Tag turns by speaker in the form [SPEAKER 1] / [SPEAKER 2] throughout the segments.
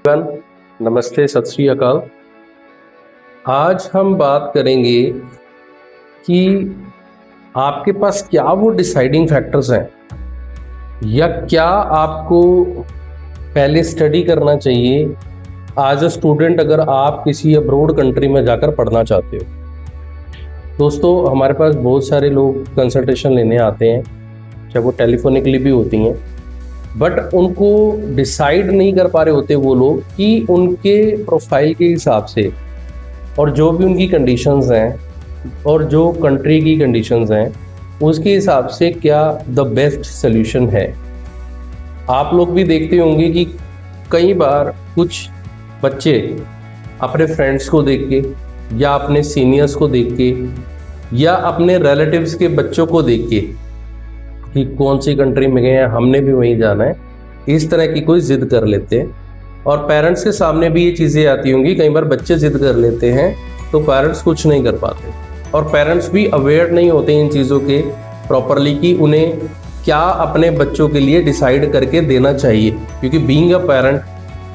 [SPEAKER 1] Everyone, नमस्ते, सत श्री अकाल। आज हम बात करेंगे कि आपके पास क्या वो डिसाइडिंग फैक्टर्स हैं या क्या आपको पहले स्टडी करना चाहिए एज अ स्टूडेंट अगर आप किसी अब्रोड कंट्री में जाकर पढ़ना चाहते हो। दोस्तों, हमारे पास बहुत सारे लोग कंसल्टेशन लेने आते हैं, चाहे वो टेलीफोनिकली भी होती हैं, बट उनको डिसाइड नहीं कर पा रहे होते वो लोग कि उनके प्रोफाइल के हिसाब से और जो भी उनकी कंडीशंस हैं और जो कंट्री की कंडीशंस हैं उसके हिसाब से क्या द बेस्ट सोल्यूशन है। आप लोग भी देखते होंगे कि कई बार कुछ बच्चे अपने फ्रेंड्स को देख के या अपने सीनियर्स को देख के या अपने रिलेटिव्स के बच्चों को देख के कि कौन सी कंट्री में गए हैं, हमने भी वहीं जाना है, इस तरह की कोई जिद कर लेते हैं। और पेरेंट्स के सामने भी ये चीज़ें आती होंगी, कई बार बच्चे जिद कर लेते हैं तो पेरेंट्स कुछ नहीं कर पाते और पेरेंट्स भी अवेयर नहीं होते इन चीज़ों के प्रॉपरली कि उन्हें क्या अपने बच्चों के लिए डिसाइड करके देना चाहिए। क्योंकि बीइंग अ पेरेंट,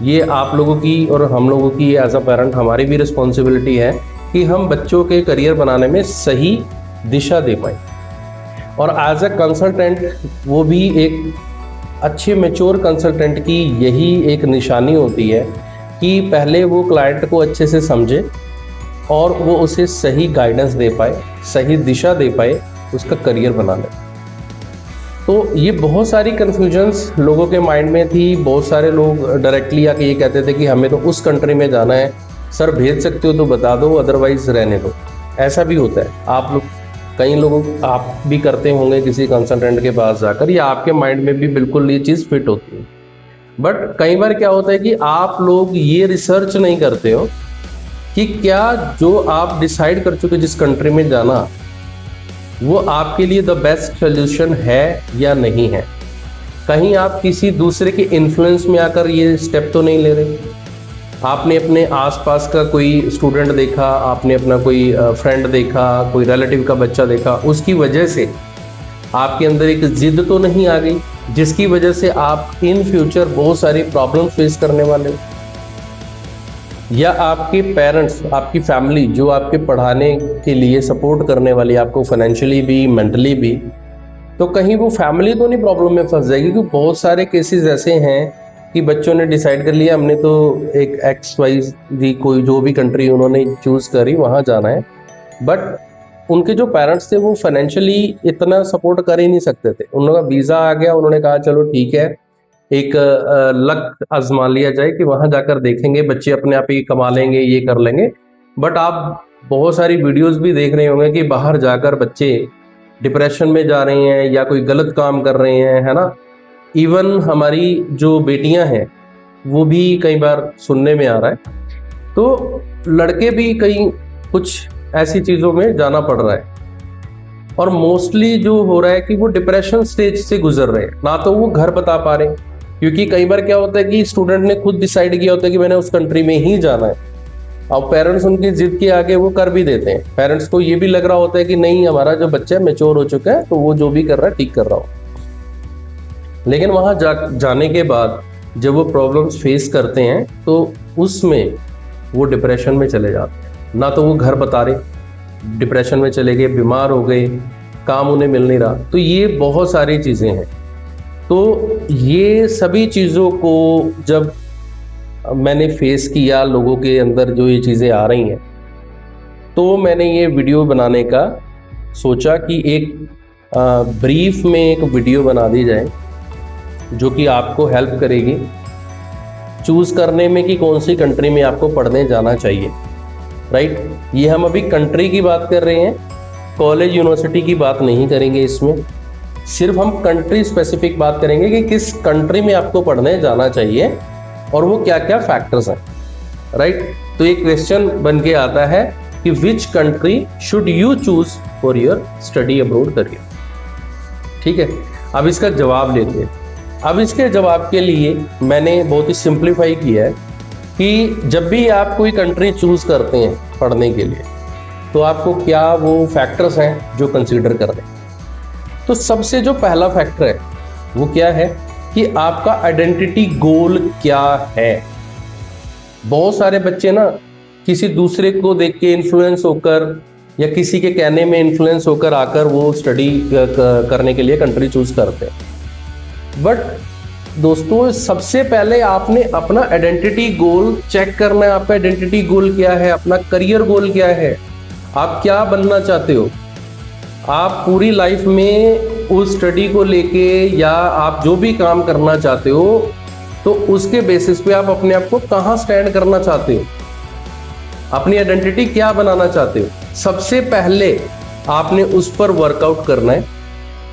[SPEAKER 1] ये आप लोगों की और हम लोगों की एज अ पेरेंट हमारी भी रिस्पॉन्सिबिलिटी है कि हम बच्चों के करियर बनाने में सही दिशा दे पाएँ। और एज अ कंसल्टेंट, वो भी एक अच्छे मैच्योर कंसल्टेंट की यही एक निशानी होती है कि पहले वो क्लाइंट को अच्छे से समझे और वो उसे सही गाइडेंस दे पाए, सही दिशा दे पाए, उसका करियर बना ले। तो ये बहुत सारी कन्फ्यूजन्स लोगों के माइंड में थी। बहुत सारे लोग डायरेक्टली आके ये कहते थे कि हमें तो उस कंट्री में जाना है, सर भेज सकते हो तो बता दो, अदरवाइज रहने दो। ऐसा भी होता है, आप लोग कई लोगों आप भी करते होंगे किसी कंसल्टेंट के पास जाकर, या आपके माइंड में भी बिल्कुल ये चीज़ फिट होती है। बट कई बार क्या होता है कि आप लोग ये रिसर्च नहीं करते हो कि क्या जो आप डिसाइड कर चुके जिस कंट्री में जाना वो आपके लिए द बेस्ट सोल्यूशन है या नहीं है। कहीं आप किसी दूसरे के इन्फ्लुएंस में आकर ये स्टेप तो नहीं ले रहे। आपने अपने आसपास का कोई स्टूडेंट देखा, आपने अपना कोई फ्रेंड देखा, कोई रिलेटिव का बच्चा देखा, उसकी वजह से आपके अंदर एक जिद तो नहीं आ गई जिसकी वजह से आप इन फ्यूचर बहुत सारी प्रॉब्लम फेस करने वाले हो। या आपके पेरेंट्स, आपकी फैमिली जो आपके पढ़ाने के लिए सपोर्ट करने वाली, आपको फाइनेंशियली भी मेंटली भी, तो कहीं वो फैमिली तो नहीं प्रॉब्लम में फंस जाएगी। क्योंकि बहुत सारे केसेस ऐसे हैं कि बच्चों ने डिसाइड कर लिया हमने तो एक XYZ कोई जो भी कंट्री उन्होंने चूज़ करी वहाँ जाना है, बट उनके जो पेरेंट्स थे वो फाइनेंशियली इतना सपोर्ट कर ही नहीं सकते थे। उन लोगों का वीज़ा आ गया, उन्होंने कहा चलो ठीक है, एक लक आजमा लिया जाए कि वहाँ जाकर देखेंगे, बच्चे अपने आप ही कमा लेंगे, ये कर लेंगे। बट आप बहुत सारी वीडियोज़ भी देख रहे होंगे कि बाहर जाकर बच्चे डिप्रेशन में जा रहे हैं या कोई गलत काम कर रहे हैं, है ना। इवन हमारी जो बेटियां हैं वो भी कई बार सुनने में आ रहा है, तो लड़के भी कई कुछ ऐसी चीज़ों में जाना पड़ रहा है। और मोस्टली जो हो रहा है कि वो डिप्रेशन स्टेज से गुजर रहे हैं, ना तो वो घर बता पा रहे। क्योंकि कई बार क्या होता है कि स्टूडेंट ने खुद डिसाइड किया होता है कि मैंने उस कंट्री में ही जाना है, और पेरेंट्स उनकी जिद के आगे वो कर भी देते हैं। पेरेंट्स को ये भी लग रहा होता है कि नहीं, हमारा जो बच्चा है मैच्योर हो चुका है, तो वो जो भी कर रहा है ठीक कर रहा हो। लेकिन वहाँ जाने के बाद जब वो प्रॉब्लम्स फेस करते हैं तो उसमें वो डिप्रेशन में चले जाते हैं। ना तो वो घर बता रहे, डिप्रेशन में चले गए, बीमार हो गए, काम उन्हें मिल नहीं रहा। तो ये बहुत सारी चीज़ें हैं। तो ये सभी चीज़ों को जब मैंने फेस किया, लोगों के अंदर जो ये चीज़ें आ रही हैं, तो मैंने ये वीडियो बनाने का सोचा कि एक ब्रीफ में एक वीडियो बना दी जाए जो कि आपको हेल्प करेगी चूज़ करने में कि कौन सी कंट्री में आपको पढ़ने जाना चाहिए। राइट, ये हम अभी कंट्री की बात कर रहे हैं, कॉलेज यूनिवर्सिटी की बात नहीं करेंगे। इसमें सिर्फ हम कंट्री स्पेसिफिक बात करेंगे कि किस कंट्री में आपको पढ़ने जाना चाहिए और वो क्या क्या फैक्टर्स हैं। राइट, तो एक क्वेश्चन बन के आता है कि which country should you choose for your study abroad career. ठीक है, अब इसका जवाब लेते हैं। अब इसके जवाब के लिए मैंने बहुत ही सिंप्लीफाई किया है कि जब भी आप कोई कंट्री चूज़ करते हैं पढ़ने के लिए, तो आपको क्या वो फैक्टर्स हैं जो कंसीडर कर रहे हैं। तो सबसे जो पहला फैक्टर है वो क्या है कि आपका आइडेंटिटी गोल क्या है। बहुत सारे बच्चे ना किसी दूसरे को देख के इन्फ्लुएंस होकर या किसी के कहने में इन्फ्लुएंस होकर आकर वो स्टडी करने के लिए कंट्री चूज करते हैं। बट दोस्तों, सबसे पहले आपने अपना आइडेंटिटी गोल चेक करना है। आपका आइडेंटिटी गोल क्या है, अपना करियर गोल क्या है, आप क्या बनना चाहते हो। आप पूरी लाइफ में उस स्टडी को लेके या आप जो भी काम करना चाहते हो तो उसके बेसिस पे आप अपने आप को कहाँ स्टैंड करना चाहते हो, अपनी आइडेंटिटी क्या बनाना चाहते हो। सबसे पहले आपने उस पर वर्कआउट करना है।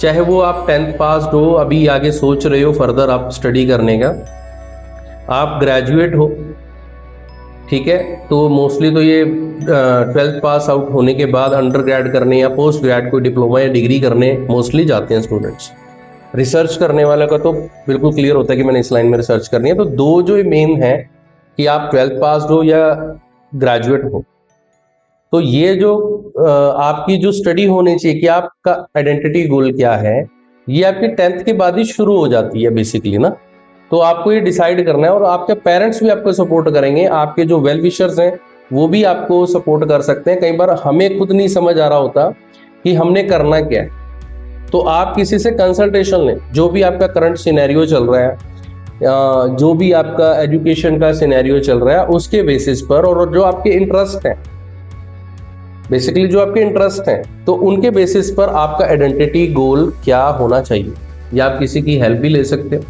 [SPEAKER 1] चाहे वो आप 10th पास हो, अभी आगे सोच रहे हो फर्दर आप स्टडी करने का, आप ग्रेजुएट हो, ठीक है, तो मोस्टली तो ये 12th पास आउट होने के बाद अंडर ग्रेड करने या पोस्ट ग्रेड कोई डिप्लोमा या डिग्री करने मोस्टली जाते हैं स्टूडेंट्स। रिसर्च करने वाले का तो बिल्कुल क्लियर होता है कि मैंने इस लाइन में रिसर्च करनी है। तो दो जो मेन है कि आप 12th पास हो या ग्रेजुएट हो। तो ये जो आपकी जो स्टडी होनी चाहिए कि आपका आइडेंटिटी गोल क्या है, ये आपकी 10th के बाद ही शुरू हो जाती है बेसिकली ना। तो आपको ये डिसाइड करना है और आपके पेरेंट्स भी आपको सपोर्ट करेंगे, आपके जो वेल विशर्स हैं वो भी आपको सपोर्ट कर सकते हैं। कई बार हमें खुद नहीं समझ आ रहा होता कि हमने करना क्या है, तो आप किसी से कंसल्टेशन लें। जो भी आपका करंट सिनेरियो चल रहा है, जो भी आपका एजुकेशन का सिनेरियो चल रहा है, उसके बेसिस पर और जो आपके इंटरेस्ट हैं, बेसिकली जो आपके इंटरेस्ट हैं, तो उनके बेसिस पर आपका आइडेंटिटी गोल क्या होना चाहिए। या आप किसी की हेल्प भी ले सकते हो,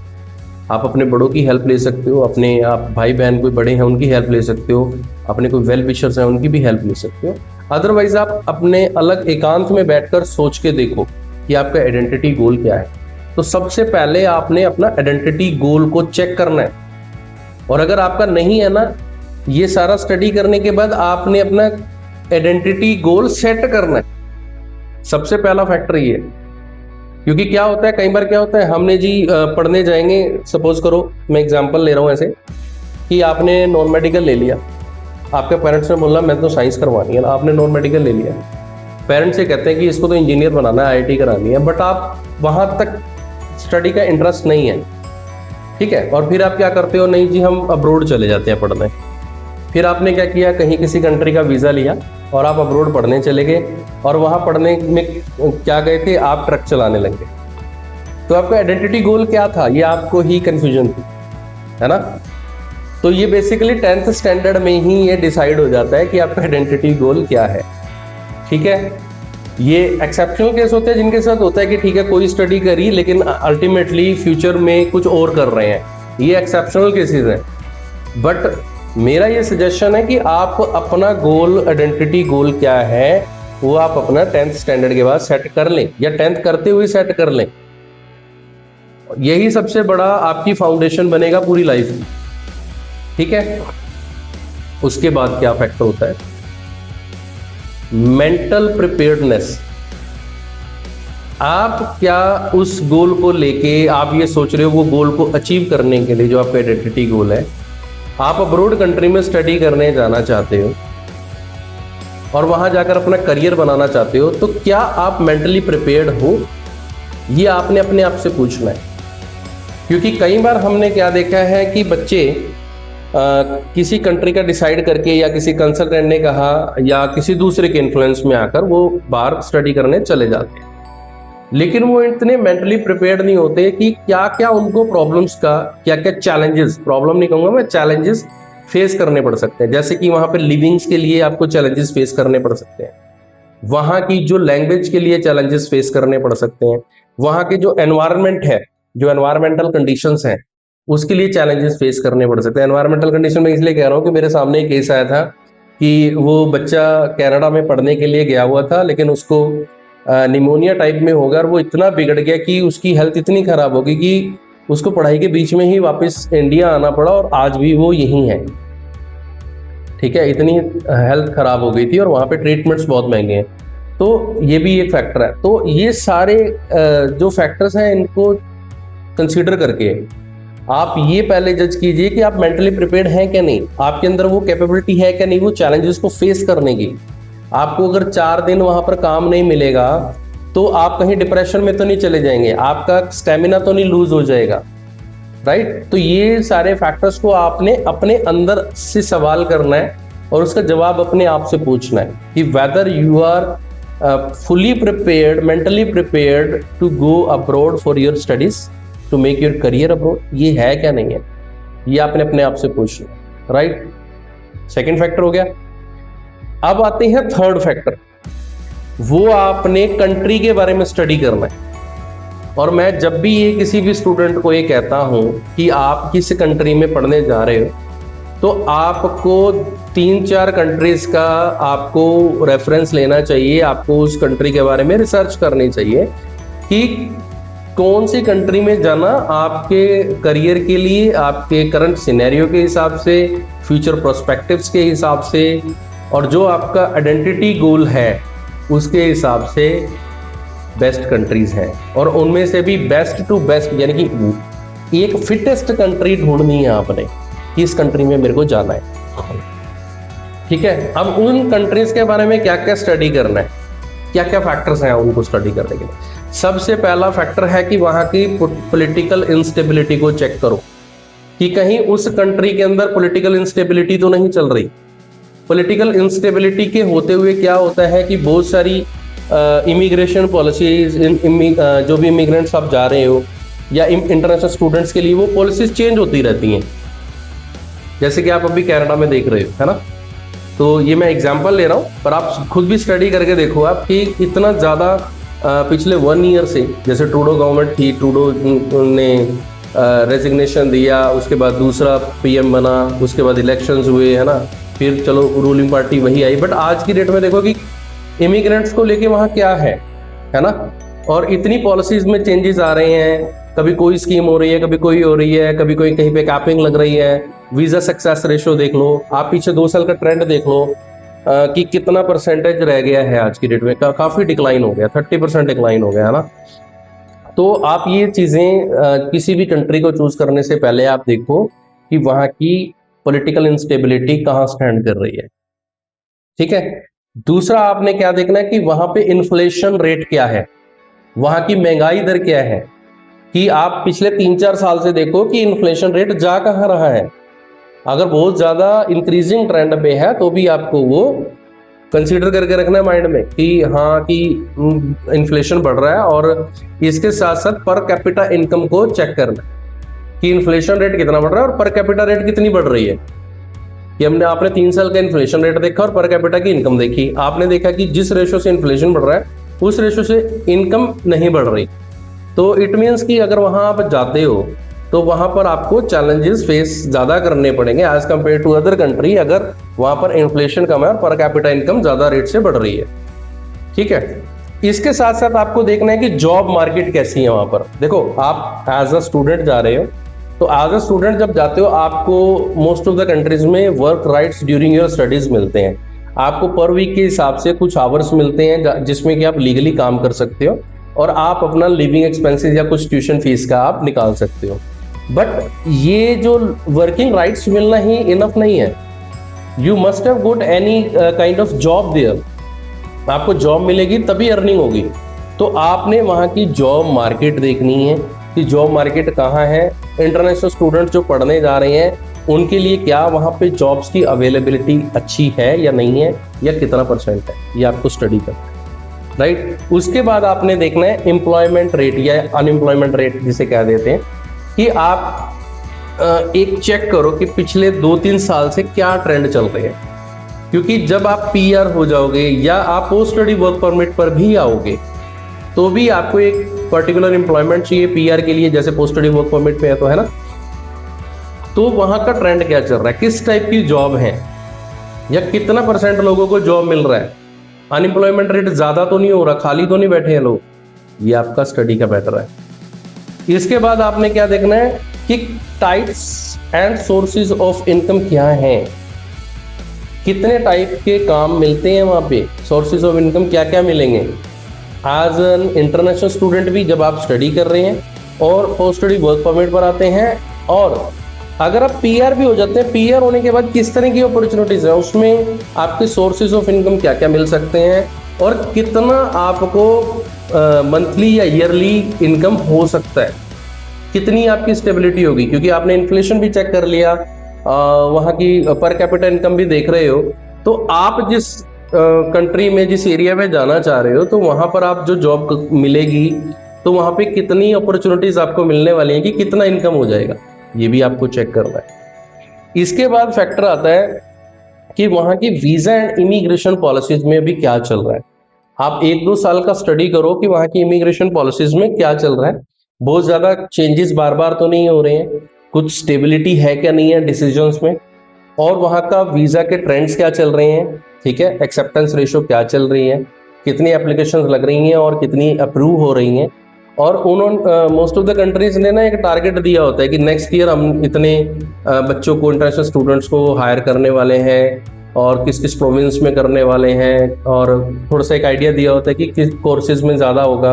[SPEAKER 1] आप अपने बड़ों की हेल्प ले सकते हो, अपने आप भाई बहन कोई बड़े हैं उनकी हेल्प ले सकते हो, अपने कोई वेल विशर्स हैं उनकी भी हेल्प ले सकते हो। अदरवाइज आप अपने अलग एकांत में बैठकर सोच के देखो कि आपका आइडेंटिटी गोल क्या है। तो सबसे पहले आपने अपना आइडेंटिटी गोल को चेक करना है। और अगर आपका नहीं है ना, ये सारा स्टडी करने के बाद आपने अपना आइडेंटिटी गोल सेट करना है। सबसे पहला फैक्टर ये है। क्योंकि क्या होता है, कई बार क्या होता है, हमने जी पढ़ने जाएंगे, सपोज करो मैं एग्जांपल ले रहा हूँ ऐसे कि आपने नॉन मेडिकल ले लिया, आपके पेरेंट्स ने बोला मैं तो साइंस करवानी है ना, आपने नॉन मेडिकल ले लिया। पेरेंट्स ये कहते हैं कि इसको तो इंजीनियर बनाना है, आईआईटी करानी है, बट आप वहाँ तक स्टडी का इंटरेस्ट नहीं है, ठीक है। और फिर आप क्या करते हो, नहीं जी हम अब्रोड चले जाते हैं पढ़ने। फिर आपने क्या किया, कहीं किसी कंट्री का वीज़ा लिया और आप अब्रोड पढ़ने चले गए, और वहाँ पढ़ने में क्या गए थे, आप ट्रक चलाने लग गए। तो आपका आइडेंटिटी गोल क्या था, ये आपको ही कंफ्यूजन थी, है ना। तो ये बेसिकली 10th स्टैंडर्ड में ही ये डिसाइड हो जाता है कि आपका आइडेंटिटी गोल क्या है, ठीक है। ये एक्सेप्शनल केस होते हैं जिनके साथ होता है कि ठीक है कोई स्टडी करी लेकिन अल्टीमेटली फ्यूचर में कुछ और कर रहे हैं, ये एक्सेप्शनल केसेस हैं। बट मेरा ये सजेशन है कि आप अपना गोल, आइडेंटिटी गोल क्या है, वो आप अपना 10th स्टैंडर्ड के बाद सेट कर लें या 10th करते हुए सेट कर लें। यही सबसे बड़ा आपकी फाउंडेशन बनेगा पूरी लाइफ की, ठीक है। उसके बाद क्या फैक्टर होता है, मेंटल प्रिपेयर्डनेस। आप क्या उस गोल को लेके आप ये सोच रहे हो, वो गोल को अचीव करने के लिए जो आपका आइडेंटिटी गोल है, आप अब्रोड कंट्री में स्टडी करने जाना चाहते हो और वहां जाकर अपना करियर बनाना चाहते हो, तो क्या आप मेंटली प्रिपेयर्ड हो, ये आपने अपने आप से पूछना है। क्योंकि कई बार हमने क्या देखा है कि बच्चे किसी कंट्री का डिसाइड करके या किसी कंसल्टेंट ने कहा या किसी दूसरे के इन्फ्लुएंस में आकर वो बाहर स्टडी करने चले जाते हैं, लेकिन वो इतने मेंटली प्रिपेयर्ड नहीं होते कि क्या क्या उनको प्रॉब्लम्स का, क्या क्या चैलेंजेस, प्रॉब्लम नहीं कहूँगा मैं, चैलेंजेस फेस करने पड़ सकते हैं। जैसे कि वहाँ पे लिविंग्स के लिए आपको चैलेंजेस फेस करने पड़ सकते हैं, वहाँ की जो लैंग्वेज के लिए चैलेंजेस फेस करने पड़ सकते हैं, वहाँ के जो एनवायरनमेंट है, जो एनवायरमेंटल कंडीशंस हैं, उसके लिए चैलेंजेस फेस करने पड़ सकते हैं। एनवायरमेंटल कंडीशन में इसलिए कह रहा हूँ कि मेरे सामने एक केस आया था कि वो बच्चा कनाडा में पढ़ने के लिए गया हुआ था, लेकिन उसको निमोनिया टाइप में होगा और वो इतना बिगड़ गया कि उसकी हेल्थ इतनी खराब हो गई कि उसको पढ़ाई के बीच में ही वापस इंडिया आना पड़ा और आज भी वो यहीं है, ठीक है। इतनी हेल्थ खराब हो गई थी और वहाँ पे ट्रीटमेंट्स बहुत महंगे हैं। तो ये भी एक फैक्टर है। तो ये सारे जो फैक्टर्स हैं इनको कंसीडर करके आप ये पहले जज कीजिए कि आप मेंटली प्रिपेयर्ड हैं क्या नहीं, आपके अंदर वो कैपेबिलिटी है क्या नहीं वो चैलेंजेस को फेस करने की। आपको अगर 4 दिन वहां पर काम नहीं मिलेगा तो आप कहीं डिप्रेशन में तो नहीं चले जाएंगे, आपका स्टेमिना तो नहीं लूज हो जाएगा, राइट। तो ये सारे फैक्टर्स को आपने अपने अंदर से सवाल करना है और उसका जवाब अपने आप से पूछना है कि whether you are fully prepared, mentally prepared to go abroad for your studies, to make your career abroad, ये है क्या नहीं है, ये आपने अपने आप से पूछना, राइट। सेकेंड फैक्टर हो गया। अब आते हैं थर्ड फैक्टर, वो आपने कंट्री के बारे में स्टडी करना है। और मैं जब भी ये किसी भी स्टूडेंट को ये कहता हूं कि आप किस कंट्री में पढ़ने जा रहे हो, तो आपको 3-4 कंट्रीज का आपको रेफरेंस लेना चाहिए, आपको उस कंट्री के बारे में रिसर्च करनी चाहिए कि कौन सी कंट्री में जाना आपके करियर के लिए, आपके करंट सिनेरियो के हिसाब से, फ्यूचर प्रोस्पेक्टिव्स के हिसाब से, और जो आपका आइडेंटिटी गोल है उसके हिसाब से बेस्ट कंट्रीज हैं। और उनमें से भी बेस्ट टू बेस्ट, यानी कि एक फिटेस्ट कंट्री ढूंढनी है आपने कि इस कंट्री में मेरे को जाना है, ठीक है। अब उन कंट्रीज के बारे में क्या क्या स्टडी करना है, क्या क्या फैक्टर्स हैं उनको स्टडी करने के लिए। सबसे पहला फैक्टर है कि वहां की पॉलिटिकल इंस्टेबिलिटी को चेक करो कि कहीं उस कंट्री के अंदर पॉलिटिकल इंस्टेबिलिटी तो नहीं चल रही। पॉलिटिकल इंस्टेबिलिटी के होते हुए क्या होता है कि बहुत सारी इमिग्रेशन पॉलिसीज, जो भी इमिग्रेंट्स आप जा रहे हो या इंटरनेशनल स्टूडेंट्स के लिए, वो पॉलिसीज चेंज होती रहती हैं। जैसे कि आप अभी कनाडा में देख रहे हो, है ना। तो ये मैं एग्जांपल ले रहा हूँ, पर आप खुद भी स्टडी करके देखो आप कि इतना ज़्यादा पिछले 1 ईयर से, जैसे ट्रूडो गवर्नमेंट थी, ट्रूडो ने रेजिग्नेशन दिया, उसके बाद दूसरा पीएम बना, उसके बाद इलेक्शंस हुए, है ना, फिर चलो रूलिंग पार्टी वही आई। बट आज की डेट में देखो कि इमिग्रेंट्स को लेके वहाँ क्या है ना। और इतनी पॉलिसीज में चेंजेस आ रहे हैं, कभी कोई स्कीम हो रही है, कभी कोई हो रही है, कभी कोई कहीं पे कैपिंग लग रही है। वीजा सक्सेस रेशो देख लो, आप पीछे 2 साल का ट्रेंड देख लो कि कितना परसेंटेज रह गया है आज की डेट में, काफी डिक्लाइन हो गया, 30% डिक्लाइन हो गया, है ना। तो आप ये चीजें किसी भी कंट्री को चूज करने से पहले आप देखो कि वहां की पॉलिटिकल इंस्टेबिलिटी कहाँ स्टैंड कर रही है, ठीक है। दूसरा आपने क्या देखना है कि वहां पे इन्फ्लेशन रेट क्या है, वहां की महंगाई दर क्या है, कि आप पिछले 3-4 साल से देखो कि इन्फ्लेशन रेट जा कहाँ रहा है। अगर बहुत ज्यादा इंक्रीजिंग ट्रेंड पे है तो भी आपको वो कंसीडर करके रखना है माइंड में कि हाँ कि इन्फ्लेशन बढ़ रहा है, और इसके साथ साथ पर कैपिटा इनकम को चेक करना कि इन्फ्लेशन रेट कितना बढ़ रहा है और पर कैपिटा रेट कितनी बढ़ रही है। कि आपने 3 साल का इन्फ्लेशन रेट देखा और पर कैपिटा की इनकम देखी, आपने देखा कि जिस रेशो से इन्फ्लेशन बढ़ रहा है उस रेशो से इनकम नहीं बढ़ रही। तो इट मीन्स कि अगर वहां आप जाते हो तो वहां पर आपको चैलेंजेस फेस ज्यादा करने पड़ेंगे as compare to other country, अगर वहां पर इन्फ्लेशन कम है और पर कैपिटा इनकम ज्यादा रेट से बढ़ रही है, ठीक है। इसके साथ साथ आपको देखना है कि जॉब मार्केट कैसी है वहां पर। देखो, आप एज अ स्टूडेंट जा रहे हो, तो एज अ स्टूडेंट जब जाते हो आपको मोस्ट ऑफ द कंट्रीज में work rights during your studies मिलते हैं। आपको पर वीक के हिसाब से कुछ आवर्स मिलते हैं जिसमें कि आप लीगली काम कर सकते हो और आप अपना लिविंग एक्सपेंसेस या कुछ ट्यूशन फीस का आप निकाल सकते हो। बट ये जो वर्किंग राइट्स मिलना ही इनफ नहीं है, you must have good any kind of job there. आपको जॉब मिलेगी तभी अर्निंग होगी। तो आपने वहाँ की जॉब मार्केट देखनी है कि जॉब मार्केट कहाँ है, इंटरनेशनल स्टूडेंट जो पढ़ने जा रहे हैं उनके लिए क्या वहाँ पे जॉब्स की अवेलेबिलिटी अच्छी है या नहीं है, या कितना परसेंट है, ये आपको स्टडी करना है, राइट। उसके बाद आपने देखना है एम्प्लॉयमेंट रेट या अनएम्प्लॉयमेंट रेट जिसे कह देते हैं, कि आप एक चेक करो कि पिछले 2-3 साल से क्या ट्रेंड चल रहे हैं। क्योंकि जब आप पीआर हो जाओगे या आप पोस्ट स्टडी वर्क परमिट पर भी आओगे तो भी आपको एक पर्टिकुलर एम्प्लॉयमेंट चाहिए पीआर के लिए, जैसे पोस्ट स्टडी वर्क परमिट पे है तो, है ना। तो वहां का ट्रेंड क्या चल रहा है, किस टाइप की जॉब है, या कितना परसेंट लोगों को जॉब मिल रहा है, अनएम्प्लॉयमेंट रेट ज्यादा तो नहीं हो रहा, खाली तो नहीं बैठे हैं लोग, ये आपका स्टडी का मैटर है। इसके बाद आपने क्या देखना है कि types and sources of income क्या है, कितने टाइप के काम मिलते हैं वहां पे, सोर्सेज ऑफ इनकम क्या क्या मिलेंगे। एज एन इंटरनेशनल स्टूडेंट भी जब आप स्टडी कर रहे हैं और पोस्ट स्टडी वर्क परमिट पर आते हैं, और अगर आप पीआर भी हो जाते हैं, पीआर होने के बाद किस तरह की अपॉर्चुनिटीज है, उसमें आपके सोर्सेज ऑफ इनकम क्या क्या मिल सकते हैं और कितना आपको मंथली या ईयरली इनकम हो सकता है। कितनी आपकी स्टेबिलिटी होगी, क्योंकि आपने इन्फ्लेशन भी चेक कर लिया, वहाँ की पर कैपिटा इनकम भी देख रहे हो। तो आप जिस कंट्री में, जिस एरिया में जाना चाह रहे हो, तो वहाँ पर आप जो जॉब मिलेगी तो वहाँ पे कितनी अपॉर्चुनिटीज आपको मिलने वाली हैं, कि कितना इनकम हो जाएगा, ये भी आपको चेक करना है। इसके बाद फैक्टर आता है कि वहाँ की वीजा एंड इमिग्रेशन पॉलिसीज में भी क्या चल रहा है। आप 1-2 साल का स्टडी करो कि वहाँ की इमिग्रेशन पॉलिसीज में क्या चल रहा है। बहुत ज़्यादा चेंजेस बार बार तो नहीं हो रहे हैं, कुछ स्टेबिलिटी है क्या नहीं है डिसीजंस में, और वहाँ का वीज़ा के ट्रेंड्स क्या चल रहे हैं, ठीक है, एक्सेप्टेंस रेशो क्या चल रही है, कितनी एप्लीकेशंस लग रही हैं और कितनी अप्रूव हो रही हैं। और उन्होंने मोस्ट ऑफ द कंट्रीज ने ना एक टारगेट दिया होता है कि नेक्स्ट ईयर हम इतने बच्चों को, इंटरनेशनल स्टूडेंट्स को हायर करने वाले हैं, और किस किस प्रोविंस में करने वाले हैं, और थोड़ा सा एक आइडिया दिया होता है कि किस कोर्सेज में ज़्यादा होगा,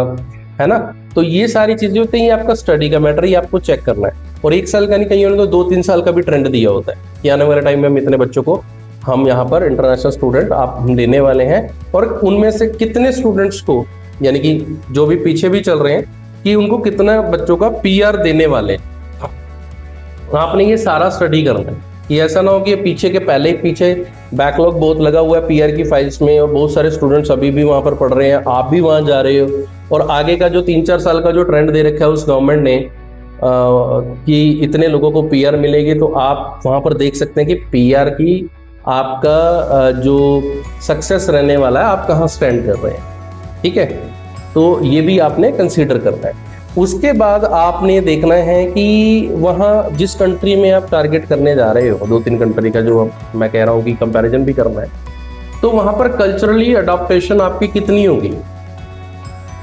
[SPEAKER 1] है ना। तो ये सारी चीज़ें होती हैं, ये आपका स्टडी का मैटर, ये आपको चेक करना है। और 1 साल का नहीं, कहीं उन्होंने तो 2-3 साल का भी ट्रेंड दिया होता है कि आने वाले टाइम में हम इतने बच्चों को, हम यहाँ पर इंटरनेशनल स्टूडेंट आप लेने वाले हैं, और उनमें से कितने स्टूडेंट्स को, यानी कि जो भी पीछे भी चल रहे हैं, कि उनको कितना बच्चों का PR देने वाले हैं। आपने ये सारा स्टडी करना है, कि ऐसा ना हो कि पीछे के पहले ही पीछे बैकलॉग बहुत लगा हुआ है PR की फाइल्स में, और बहुत सारे स्टूडेंट्स अभी भी वहाँ पर पढ़ रहे हैं, आप भी वहाँ जा रहे हो, और आगे का जो 3-4 साल का जो ट्रेंड दे रखा है उस गवर्नमेंट ने कि इतने लोगों को PR मिलेगी, तो आप वहाँ पर देख सकते हैं कि PR की आपका जो सक्सेस रहने वाला है, आप कहाँ स्टैंड कर रहे हैं, ठीक है। तो ये भी आपने कंसीडर करना है। उसके बाद आपने देखना है कि वहाँ जिस कंट्री में आप टारगेट करने जा रहे हो, 2-3 कंट्री का जो मैं कह रहा हूँ कि कंपैरिजन भी करना है, तो वहाँ पर कल्चरली अडॉप्टेशन आपकी कितनी होगी।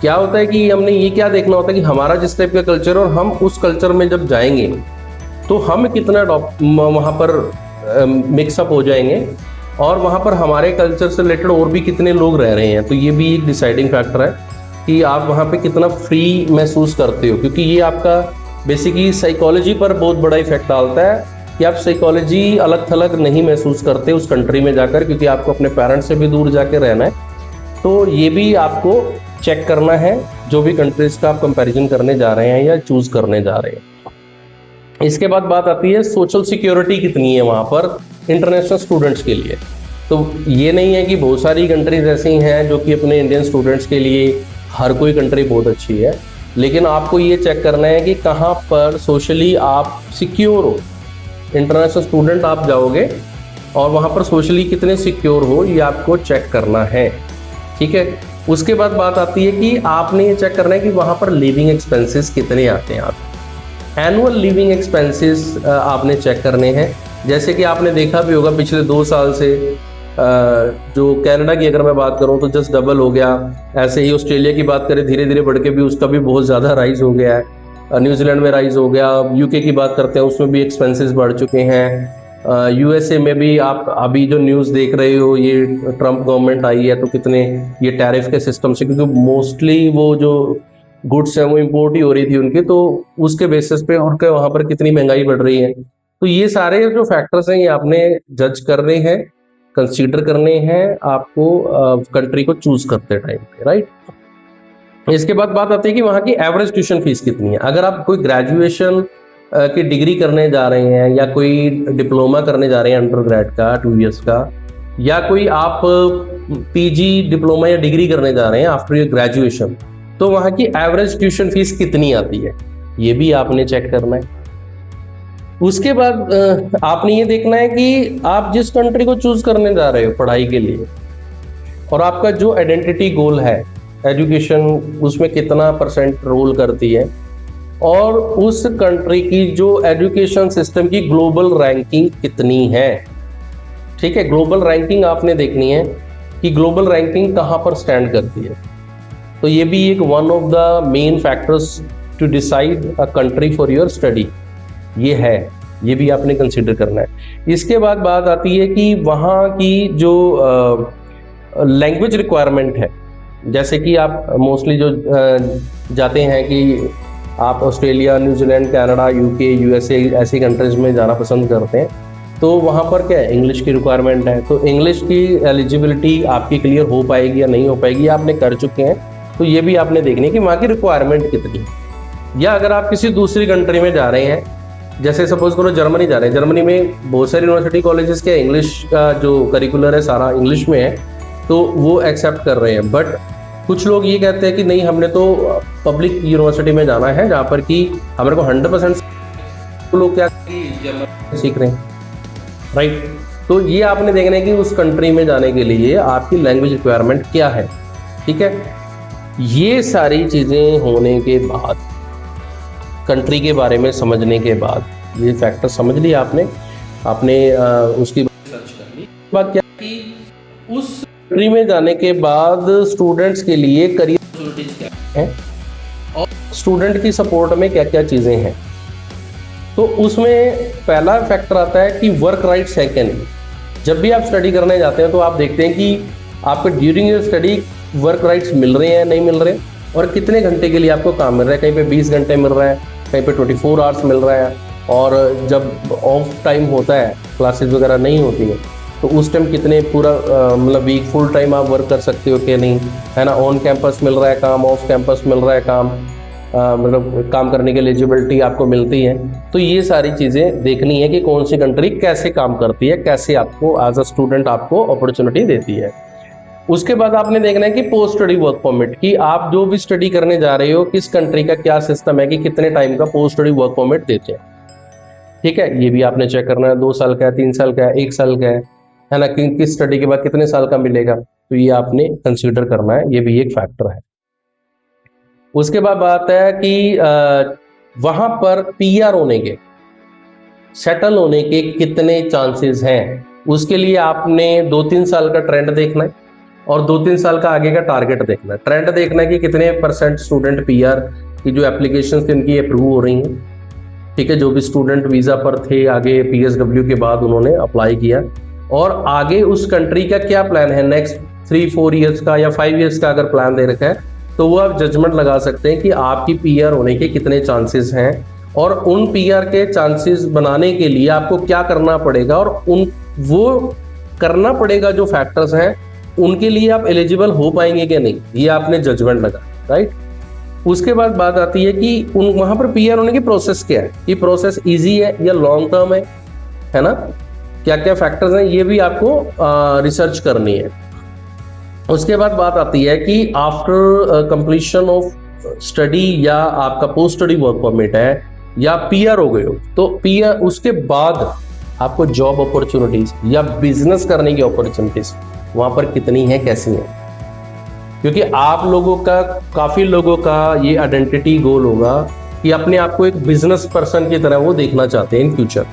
[SPEAKER 1] क्या होता है कि हमने ये क्या देखना होता है कि हमारा जिस टाइप का कल्चर, और हम उस कल्चर में जब जाएंगे तो हम कितना वहाँ पर मिक्सअप हो जाएंगे, और वहाँ पर हमारे कल्चर से रिलेटेड और भी कितने लोग रह रहे हैं। तो ये भी एक डिसाइडिंग फैक्टर है कि आप वहाँ पे कितना फ्री महसूस करते हो, क्योंकि ये आपका बेसिकली साइकोलॉजी पर बहुत बड़ा इफेक्ट डालता है कि आप साइकोलॉजी अलग थलग नहीं महसूस करते उस कंट्री में जाकर, क्योंकि आपको अपने पेरेंट्स से भी दूर जाके रहना है। तो ये भी आपको चेक करना है, जो भी कंट्रीज का आप कंपैरिजन करने जा रहे हैं या चूज करने जा रहे हैं। इसके बाद बात आती है सोशल सिक्योरिटी कितनी है वहाँ पर इंटरनेशनल स्टूडेंट्स के लिए। तो ये नहीं है कि बहुत सारी कंट्रीज ऐसी हैं जो कि अपने इंडियन स्टूडेंट्स के लिए हर कोई कंट्री बहुत अच्छी है, लेकिन आपको ये चेक करना है कि कहाँ पर सोशली आप सिक्योर हो। इंटरनेशनल स्टूडेंट आप जाओगे और वहाँ पर सोशली कितने सिक्योर हो, ये आपको चेक करना है, ठीक है। उसके बाद बात आती है कि आपने ये चेक करना है कि वहाँ पर लिविंग एक्सपेंसेस कितने आते हैं। आप एनुअल लिविंग एक्सपेंसेस आपने चेक करने हैं। जैसे कि आपने देखा भी होगा पिछले 2 साल से जो कनाडा की अगर मैं बात करूं तो जस्ट डबल हो गया। ऐसे ही ऑस्ट्रेलिया की बात करें, धीरे धीरे बढ़ के भी उसका भी बहुत ज़्यादा राइज हो गया है। न्यूजीलैंड में राइज हो गया। UK की बात करते हैं, उसमें भी एक्सपेंसेस बढ़ चुके हैं। USA में भी आप अभी जो न्यूज़ देख रहे हो, ये ट्रंप गवर्नमेंट आई है तो कितने ये टैरिफ के सिस्टम से, क्योंकि मोस्टली वो जो गुड्स हैं वो इम्पोर्ट ही हो रही थी उनकी, तो उसके बेसिस पे उनके वहाँ पर कितनी महंगाई बढ़ रही है। तो ये सारे जो फैक्टर्स हैं ये आपने जज करने हैं, कंसीडर करने हैं आपको कंट्री को चूज करते टाइम पे, राइट। इसके बाद बात आती है कि वहाँ की एवरेज ट्यूशन फीस कितनी है। अगर आप कोई ग्रेजुएशन की डिग्री करने जा रहे हैं या कोई डिप्लोमा करने जा रहे हैं अंडर ग्रेड का 2 इयर्स का, या कोई आप PG डिप्लोमा या डिग्री करने जा रहे हैं आफ्टर योर ग्रेजुएशन, तो वहाँ की एवरेज ट्यूशन फीस कितनी आती है, ये भी आपने चेक करना है। उसके बाद आपने ये देखना है कि आप जिस कंट्री को चूज करने जा रहे हो पढ़ाई के लिए, और आपका जो आइडेंटिटी गोल है एजुकेशन, उसमें कितना % रोल करती है, और उस कंट्री की जो एजुकेशन सिस्टम की ग्लोबल रैंकिंग कितनी है, ठीक है। ग्लोबल रैंकिंग आपने देखनी है कि ग्लोबल रैंकिंग कहाँ पर स्टैंड करती है। तो ये भी एक one of the main factors to decide a country for your study ये है, ये भी आपने कंसिडर करना है। इसके बाद बात आती है कि वहाँ की जो लैंग्वेज रिक्वायरमेंट है, जैसे कि आप मोस्टली जो जाते हैं कि आप Australia, New Zealand, Canada, UK, USA ऐसी कंट्रीज में जाना पसंद करते हैं, तो वहाँ पर क्या है, इंग्लिश की रिक्वायरमेंट है। तो इंग्लिश की एलिजिबिलिटी आपकी क्लियर हो पाएगी या नहीं हो पाएगी, आपने कर चुके हैं, तो ये भी आपने देखनी है कि वहाँ की रिक्वायरमेंट कितनी है। या अगर आप किसी दूसरी कंट्री में जा रहे हैं, जैसे सपोज करो जर्मनी जा रहे हैं, जर्मनी में बहुत सारी यूनिवर्सिटी कॉलेजेस के इंग्लिश का जो करिकुलर है सारा इंग्लिश में है, तो वो एक्सेप्ट कर रहे हैं। बट कुछ लोग ये कहते हैं कि नहीं, हमने तो पब्लिक यूनिवर्सिटी में जाना है जहाँ पर कि हमारे को 100% लोग क्या सीख रहे हैं, राइट। तो ये आपने देखना है कि उस कंट्री में जाने के लिए आपकी लैंग्वेज रिक्वायरमेंट क्या है, ठीक है। ये सारी चीज़ें होने के बाद, कंट्री के बारे में समझने के बाद, ये फैक्टर समझ लिया आपने उसकी रिसर्च कर ली। बात क्या कि उस कंट्री में जाने के बाद स्टूडेंट्स के लिए करियर अपॉर्चुनिटीज क्या हैं और स्टूडेंट की सपोर्ट में क्या क्या चीज़ें हैं। तो उसमें पहला फैक्टर आता है कि वर्क राइट्स है क्या नहीं। जब भी आप स्टडी करने जाते हैं तो आप देखते हैं कि आपको during your study work rights मिल रहे हैं नहीं मिल रहे, और कितने घंटे के लिए आपको काम मिल रहा है। कहीं पे 20 घंटे मिल रहा है, कहीं पे 24 आवर्स मिल रहा है, और जब ऑफ टाइम होता है, क्लासेस वगैरह नहीं होती है, तो उस टाइम कितने पूरा मतलब वीक फुल टाइम आप वर्क कर सकते हो कि नहीं, है ना। ऑन कैंपस मिल रहा है काम, ऑफ कैंपस मिल रहा है काम, मतलब काम करने की एलिजिबिलिटी आपको मिलती है। तो ये सारी चीज़ें देखनी है कि कौन सी कंट्री कैसे काम करती है, कैसे आपको एज अ स्टूडेंट आपको अपॉर्चुनिटी देती है। उसके बाद आपने देखना है कि पोस्ट स्टडी वर्क परमिट, कि आप जो भी स्टडी करने जा रहे हो किस कंट्री का क्या सिस्टम है, कि कितने टाइम का पोस्ट स्टडी वर्क परमिट देते हैं, ठीक है। ये भी आपने चेक करना है, 2 साल का है, 3 साल का है, 1 साल का है ना, कि किस स्टडी के बाद कितने साल का मिलेगा। तो ये आपने कंसीडर करना है, ये भी एक फैक्टर है। उसके बाद बात है कि वहां पर पीआर होने के, सेटल होने के कितने चांसेस हैं। उसके लिए आपने 2-3 साल का ट्रेंड देखना है और 2-3 साल का आगे का टारगेट देखना है। ट्रेंड देखना है कि कितने % स्टूडेंट पीआर की जो एप्लीकेशन थी उनकी अप्रूव हो रही हैं, ठीक है। जो भी स्टूडेंट वीज़ा पर थे, आगे पीएसडब्ल्यू के बाद उन्होंने अप्लाई किया, और आगे उस कंट्री का क्या प्लान है नेक्स्ट 3-4 ईयर्स का या 5 ईयर्स का अगर प्लान दे रखा है, तो वो आप जजमेंट लगा सकते हैं कि आपकी पीआर होने के कितने चांसेस हैं, और उन पीआर के चांसेस बनाने के लिए आपको क्या करना पड़ेगा, और उन वो करना पड़ेगा जो फैक्टर्स हैं उनके लिए आप एलिजिबल हो पाएंगे कि नहीं, ये आपने जजमेंट लगा, राइट। उसके बाद बात आती है कि वहां पर पीआर होने की प्रोसेस क्या है, कि प्रोसेस इजी है या लॉन्ग टर्म है ना, क्या क्या फैक्टर्स हैं, ये भी आपको रिसर्च करनी है। उसके बाद बात आती है कि आफ्टर कंप्लीशन ऑफ स्टडी, या आपका पोस्ट स्टडी वर्क परमिट है या पीआर हो गए हो, तो पीआर उसके बाद आपको जॉब अपॉर्चुनिटीज या बिजनेस करने की अपॉर्चुनिटीज वहां पर कितनी है, कैसी है। क्योंकि आप लोगों का, काफी लोगों का ये आइडेंटिटी गोल होगा कि अपने आप को एक बिजनेस पर्सन की तरह वो देखना चाहते हैं इन फ्यूचर,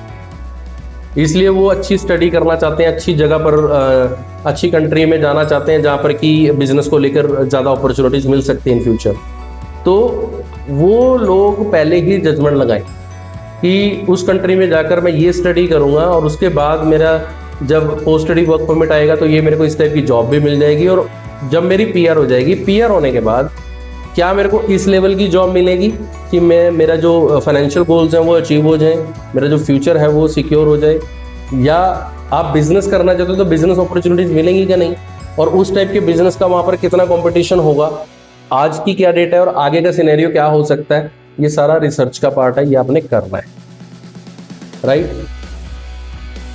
[SPEAKER 1] इसलिए वो अच्छी स्टडी करना चाहते हैं, अच्छी जगह पर अच्छी कंट्री में जाना चाहते हैं जहाँ पर कि बिजनेस को लेकर ज़्यादा अपॉर्चुनिटीज मिल सकती हैं इन फ्यूचर। तो वो लोग पहले ही जजमेंट लगाएं कि उस कंट्री में जाकर मैं ये स्टडी करूँगा, और उसके बाद मेरा जब पोस्ट स्टडी वर्क परमिट आएगा तो ये मेरे को इस टाइप की जॉब भी मिल जाएगी, और जब मेरी पीआर हो जाएगी, पीआर होने के बाद क्या मेरे को इस लेवल की जॉब मिलेगी कि मेरा जो फाइनेंशियल गोल्स हैं वो अचीव हो जाए, मेरा जो फ्यूचर है वो सिक्योर हो जाए। या आप बिजनेस करना चाहते हो तो बिजनेस अपॉर्चुनिटीज मिलेंगी क्या नहीं, और उस टाइप के बिजनेस का वहाँ पर कितना कंपटीशन होगा, आज की क्या डेट है और आगे का सिनेरियो क्या हो सकता है, ये सारा रिसर्च का पार्ट है, ये आपने करना है, राइट।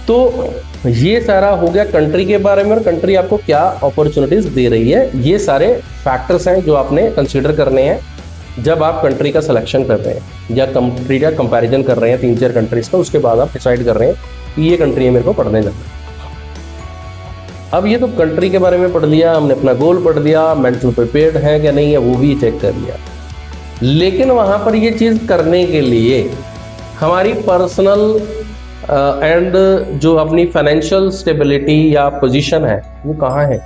[SPEAKER 1] तो ये सारा हो गया कंट्री के बारे में, और कंट्री आपको क्या अपॉर्चुनिटीज दे रही है। ये सारे फैक्टर्स हैं जो आपने कंसीडर करने हैं जब आप कंट्री का सिलेक्शन कर रहे हैं या कंट्री का कंपैरिजन कर रहे हैं 3-4 कंट्रीज का। उसके बाद आप डिसाइड कर रहे हैं कि ये कंट्री है मेरे को पढ़ने जाना है। अब ये तो कंट्री के बारे में पढ़ लिया हमने, अपना गोल पढ़ लिया, मेंटल प्रिपेयर्ड है क्या नहीं है वो भी चेक कर लिया। लेकिन वहाँ पर ये चीज़ करने के लिए हमारी पर्सनल एंड जो अपनी फाइनेंशियल स्टेबिलिटी या पोजीशन है वो कहाँ है,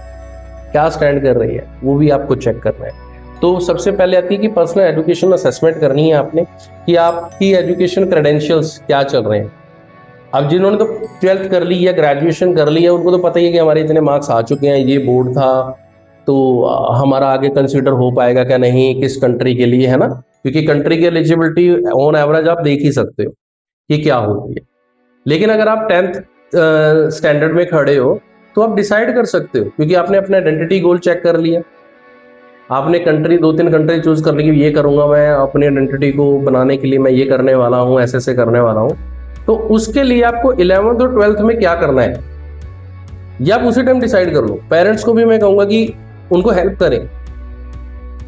[SPEAKER 1] क्या स्टैंड कर रही है, वो भी आपको चेक करना है। तो सबसे पहले आती है कि पर्सनल एजुकेशन असेसमेंट करनी है आपने, कि आपकी एजुकेशन क्रेडेंशियल्स क्या चल रहे हैं। अब जिन्होंने तो 12th कर ली या ग्रेजुएशन कर ली है उनको तो पता ही है कि हमारे इतने मार्क्स आ चुके हैं, ये बोर्ड था, तो हमारा आगे कंसिडर हो पाएगा क्या नहीं, किस कंट्री के लिए, है ना। क्योंकि कंट्री की एलिजिबिलिटी ऑन एवरेज आप देख ही सकते हो कि क्या होती है। लेकिन अगर आप 10th स्टैंडर्ड में खड़े हो तो आप डिसाइड कर सकते हो, क्योंकि आपने अपना आइडेंटिटी गोल चेक कर लिया, आपने कंट्री 2-3 कंट्री चूज करने की, ये करूंगा मैं अपनी आइडेंटिटी को बनाने के लिए, मैं ये करने वाला हूँ, ऐसे करने वाला हूँ। तो उसके लिए आपको 11th और 12th में क्या करना है ये आप उसी टाइम डिसाइड कर लो। पेरेंट्स को भी मैं कहूंगा कि उनको हेल्प करें।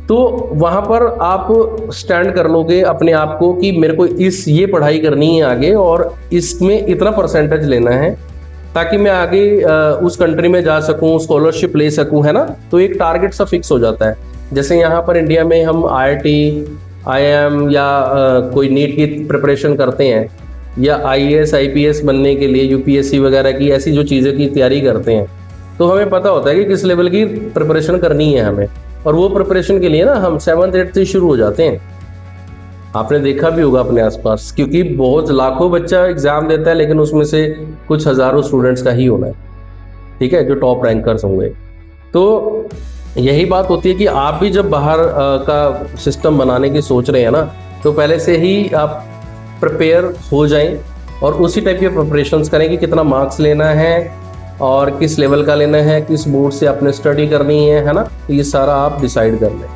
[SPEAKER 1] तो वहां पर आप स्टैंड कर लोगे अपने आप को कि मेरे को ये पढ़ाई करनी है आगे, और इसमें इतना परसेंटेज लेना है ताकि मैं आगे उस कंट्री में जा सकूं, स्कॉलरशिप ले सकूं, है ना। तो एक टारगेट सा फिक्स हो जाता है। जैसे यहाँ पर इंडिया में हम IIT, IIM या कोई नीट की प्रिपरेशन करते हैं, या IAS IPS बनने के लिए UPSC वगैरह की ऐसी जो चीज़ों की तैयारी करते हैं, तो हमें पता होता है कि किस लेवल की प्रिपरेशन करनी है हमें। और वो प्रिपरेशन के लिए ना हम 7th 8th से शुरू हो जाते हैं। आपने देखा भी होगा अपने आसपास, क्योंकि बहुत लाखों बच्चा एग्जाम देता है, लेकिन उसमें से कुछ हजारों स्टूडेंट्स का ही होना है, ठीक है, जो टॉप रैंकर्स होंगे। तो यही बात होती है कि आप भी जब बाहर का सिस्टम बनाने की सोच रहे हैं ना, तो पहले से ही आप प्रिपेयर हो जाएं और उसी टाइप के प्रिपरेशंस करें कि कितना मार्क्स लेना है और किस लेवल का लेना है, किस बोर्ड से आपने स्टडी करनी है ना। तो ये सारा आप डिसाइड कर लें।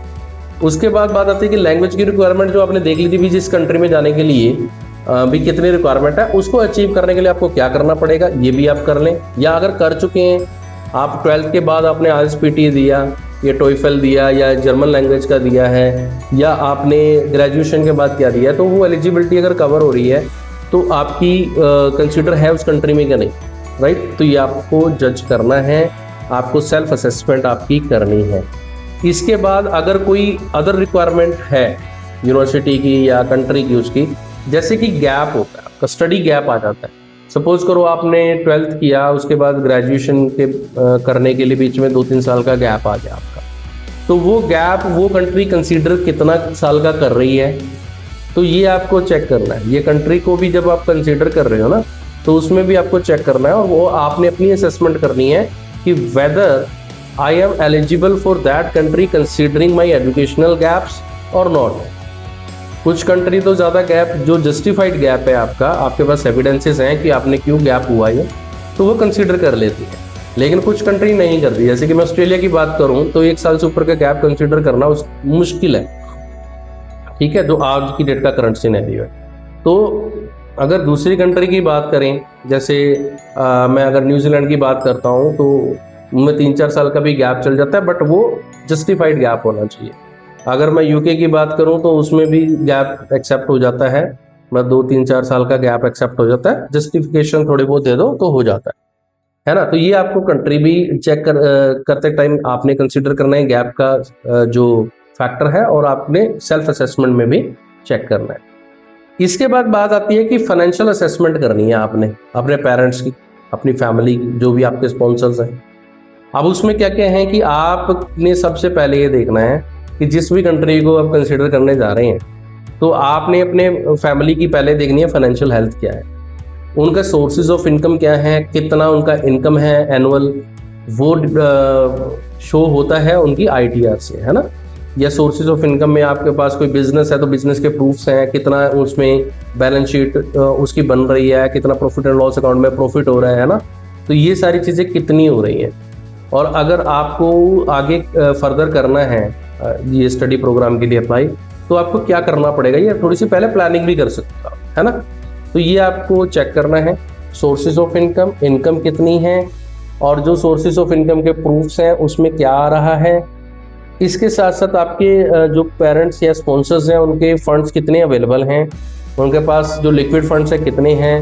[SPEAKER 1] उसके बाद बात आती है कि लैंग्वेज की रिक्वायरमेंट जो आपने देख ली थी भी, जिस कंट्री में जाने के लिए भी कितनी रिक्वायरमेंट है, उसको अचीव करने के लिए आपको क्या करना पड़ेगा ये भी आप कर लें। या अगर कर चुके हैं आप, 12th के बाद आपने IELTS दिया या TOEFL दिया या जर्मन लैंग्वेज का दिया है, या आपने ग्रेजुएशन के बाद क्या दिया है, तो वो एलिजिबिलिटी अगर कवर हो रही है तो आपकी कंसिडर है उस कंट्री में क्या नहीं, राइट। तो ये आपको जज करना है, आपको सेल्फ असेसमेंट आपकी करनी है। इसके बाद अगर कोई अदर रिक्वायरमेंट है यूनिवर्सिटी की या कंट्री की, उसकी जैसे कि गैप होता है, आपका स्टडी गैप आ जाता है। सपोज करो आपने 12th किया, उसके बाद ग्रेजुएशन के करने के लिए बीच में 2-3 साल का गैप आ गया आपका, तो वो गैप वो कंट्री कंसीडर कितना साल का कर रही है, तो ये आपको चेक करना है। ये कंट्री को भी जब आप कंसीडर कर रहे हो ना, तो उसमें भी आपको चेक करना है, और वो आपने अपनी असेसमेंट करनी है कि weather I am eligible for that country considering my educational gaps or not। कुछ कंट्री तो ज़्यादा गैप, जो जस्टिफाइड गैप है आपका, आपके पास एविडेंसेस हैं कि आपने क्यों गैप हुआ है, तो वो कंसीडर कर लेती है। लेकिन कुछ कंट्री नहीं करती। जैसे कि मैं ऑस्ट्रेलिया की बात करूं तो 1 साल से ऊपर का गैप कंसीडर करना मुश्किल है, ठीक है, जो आज की डेट का करंट सिनेरियो है। तो अगर दूसरी कंट्री की बात करें, जैसे मैं अगर न्यूजीलैंड की बात करता हूँ, तो उनमें 3-4 साल का भी गैप चल जाता है, बट वो जस्टिफाइड गैप होना चाहिए। अगर मैं यूके की बात करूं तो उसमें भी गैप एक्सेप्ट हो जाता है, मतलब 2-3-4 साल का गैप एक्सेप्ट हो जाता है, जस्टिफिकेशन थोड़े बहुत दे दो तो हो जाता है ना। तो ये आपको कंट्री भी चेक करते टाइम आपने कंसिडर करना है गैप का जो फैक्टर है, और आपने सेल्फ असेसमेंट में भी चेक करना है। इसके बाद बात आती है कि फाइनेंशियल असेसमेंट करनी है आपने अपने पेरेंट्स की, अपनी फैमिली की, जो भी आपके स्पॉन्सर्स हैं। अब उसमें क्या क्या है कि आपने सबसे पहले ये देखना है कि जिस भी कंट्री को आप कंसिडर करने जा रहे हैं, तो आपने अपने फैमिली की पहले देखनी है फाइनेंशियल हेल्थ क्या है, उनका सोर्सेज ऑफ इनकम क्या है, कितना उनका इनकम है एनुअल, वो शो होता है उनकी ITR से, है ना। या सोर्सेज ऑफ इनकम में आपके पास कोई बिजनेस है तो बिजनेस के प्रूफ्स हैं, कितना उसमें बैलेंस शीट उसकी बन रही है, कितना प्रॉफिट एंड लॉस अकाउंट में प्रॉफिट हो रहा है ना। तो ये सारी चीज़ें कितनी हो रही हैं। और अगर आपको आगे फर्दर करना है ये स्टडी प्रोग्राम के लिए अप्लाई, तो आपको क्या करना पड़ेगा, ये थोड़ी सी पहले प्लानिंग भी कर सकते हो, है ना। तो ये आपको चेक करना है, सोर्सेज ऑफ इनकम, इनकम कितनी है, और जो सोर्सेज ऑफ इनकम के प्रूफ्स हैं उसमें क्या आ रहा है। इसके साथ साथ आपके जो पेरेंट्स या स्पॉन्सर्स हैं उनके फंड्स कितने अवेलेबल हैं, उनके पास जो लिक्विड फंड्स हैं कितने हैं,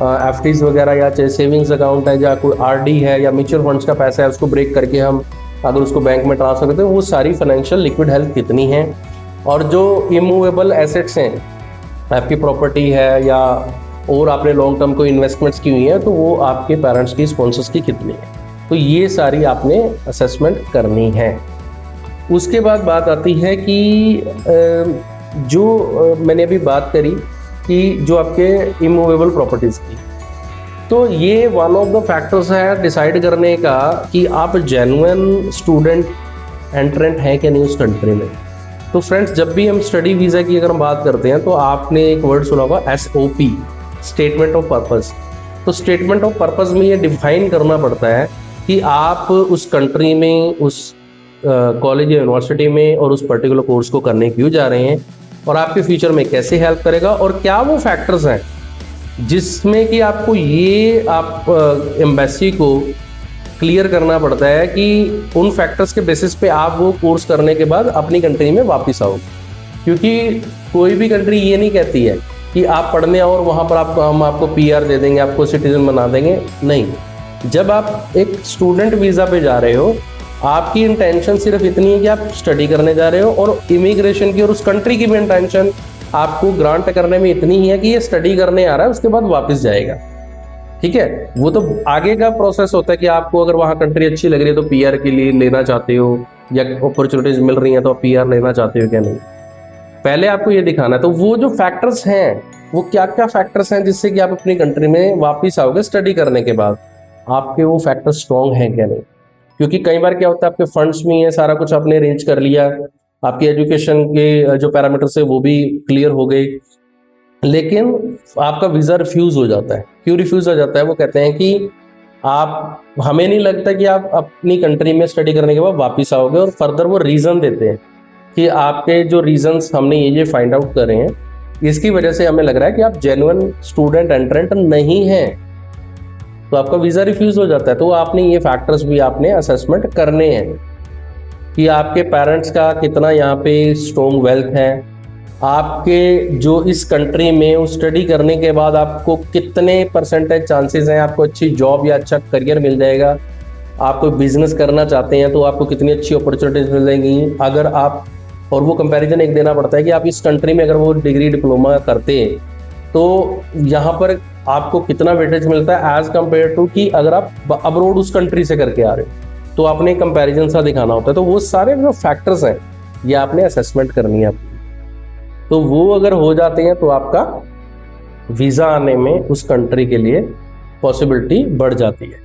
[SPEAKER 1] FDs वगैरह, या चाहे सेविंग्स अकाउंट है, या कोई RD है, या म्यूचुअल फंड्स का पैसा है, उसको ब्रेक करके हम अगर उसको बैंक में ट्रांसफर करते हैं, वो सारी फाइनेंशियल लिक्विड हेल्थ कितनी है। और जो इमूवेबल एसेट्स हैं, आपकी प्रॉपर्टी है या और आपने लॉन्ग टर्म को इन्वेस्टमेंट्स की हुई है, तो वो आपके पेरेंट्स की, स्पॉन्सर्स की कितनी है। तो ये सारी आपने असेसमेंट करनी है। उसके बाद बात आती है कि जो मैंने अभी बात करी कि जो आपके इमूवेबल प्रॉपर्टीज़ की, तो ये वन ऑफ द फैक्टर्स है डिसाइड करने का कि आप जेन्युइन स्टूडेंट एंट्रेंट हैं कि नहीं उस कंट्री में। तो फ्रेंड्स, जब भी हम स्टडी वीज़ा की अगर हम बात करते हैं तो आपने एक वर्ड सुना होगा SOP, स्टेटमेंट ऑफ पर्पस। तो स्टेटमेंट ऑफ पर्पस में ये डिफाइन करना पड़ता है कि आप उस कंट्री में, उस कॉलेज या यूनिवर्सिटी में और उस पर्टिकुलर कोर्स को करने क्यों जा रहे हैं, और आपके फ्यूचर में कैसे हेल्प करेगा, और क्या वो फैक्टर्स हैं जिसमें कि आपको ये आप एम्बेसी को क्लियर करना पड़ता है कि उन फैक्टर्स के बेसिस पे आप वो कोर्स करने के बाद अपनी कंट्री में वापस आओ। क्योंकि कोई भी कंट्री ये नहीं कहती है कि आप पढ़ने आओ और वहाँ पर हम आपको पीआर दे देंगे, आपको सिटीजन बना देंगे। नहीं, जब आप एक स्टूडेंट वीज़ा पे जा रहे हो, आपकी इंटेंशन सिर्फ इतनी है कि आप स्टडी करने जा रहे हो, और इमिग्रेशन की और उस कंट्री की भी इंटेंशन आपको ग्रांट करने में इतनी ही है कि ये स्टडी करने आ रहा है, उसके बाद वापस जाएगा। ठीक है, वो तो आगे का प्रोसेस होता है कि आपको अगर वहाँ कंट्री अच्छी लग रही है तो पीआर के लिए लेना चाहते हो, या अपॉर्चुनिटीज मिल रही हैं तो आप पीआर लेना चाहते हो क्या नहीं, पहले आपको ये दिखाना है। तो वो जो फैक्टर्स हैं, वो क्या क्या फैक्टर्स हैं जिससे कि आप अपनी कंट्री में वापस आओगे स्टडी करने के बाद, आपके वो फैक्टर स्ट्रॉन्ग हैं क्या नहीं। क्योंकि कई बार क्या होता है, आपके फंड्स में है, सारा कुछ आपने अरेंज कर लिया, आपकी एजुकेशन के जो पैरामीटर्स है वो भी क्लियर हो गए, लेकिन आपका वीज़ा रिफ्यूज़ हो जाता है। क्यों रिफ्यूज़ हो जाता है? वो कहते हैं कि आप, हमें नहीं लगता कि आप अपनी कंट्री में स्टडी करने के बाद वापस आओगे, और फर्दर वो रीज़न देते हैं कि आपके जो रीजंस हमने ये फाइंड आउट करे हैं, इसकी वजह से हमें लग रहा है कि आप जेन्युइन स्टूडेंट एंट्रेंट नहीं हैं, तो आपका वीज़ा रिफ्यूज़ हो जाता है। तो आपने ये फैक्टर्स भी आपने असेसमेंट करने हैं कि आपके पेरेंट्स का कितना यहाँ पे स्ट्रॉन्ग वेल्थ है, आपके जो इस कंट्री में स्टडी करने के बाद आपको कितने परसेंटेज चांसेस हैं आपको अच्छी जॉब या अच्छा करियर मिल जाएगा, आप कोई बिजनेस करना चाहते हैं तो आपको कितनी अच्छी अपॉर्चुनिटीज मिल जाएंगी अगर आप, और वो कंपैरिजन एक देना पड़ता है कि आप इस कंट्री में अगर वो डिग्री डिप्लोमा करते हैं तो यहाँ पर आपको कितना वेटेज मिलता है एज कम्पेयर टू कि अगर आप अब्रोड उस कंट्री से करके आ रहे हो, तो आपने कंपैरिजन सा दिखाना होता है। तो वो सारे जो फैक्टर्स हैं ये आपने असेसमेंट करनी है अपनी, तो वो अगर हो जाते हैं तो आपका वीज़ा आने में उस कंट्री के लिए पॉसिबिलिटी बढ़ जाती है।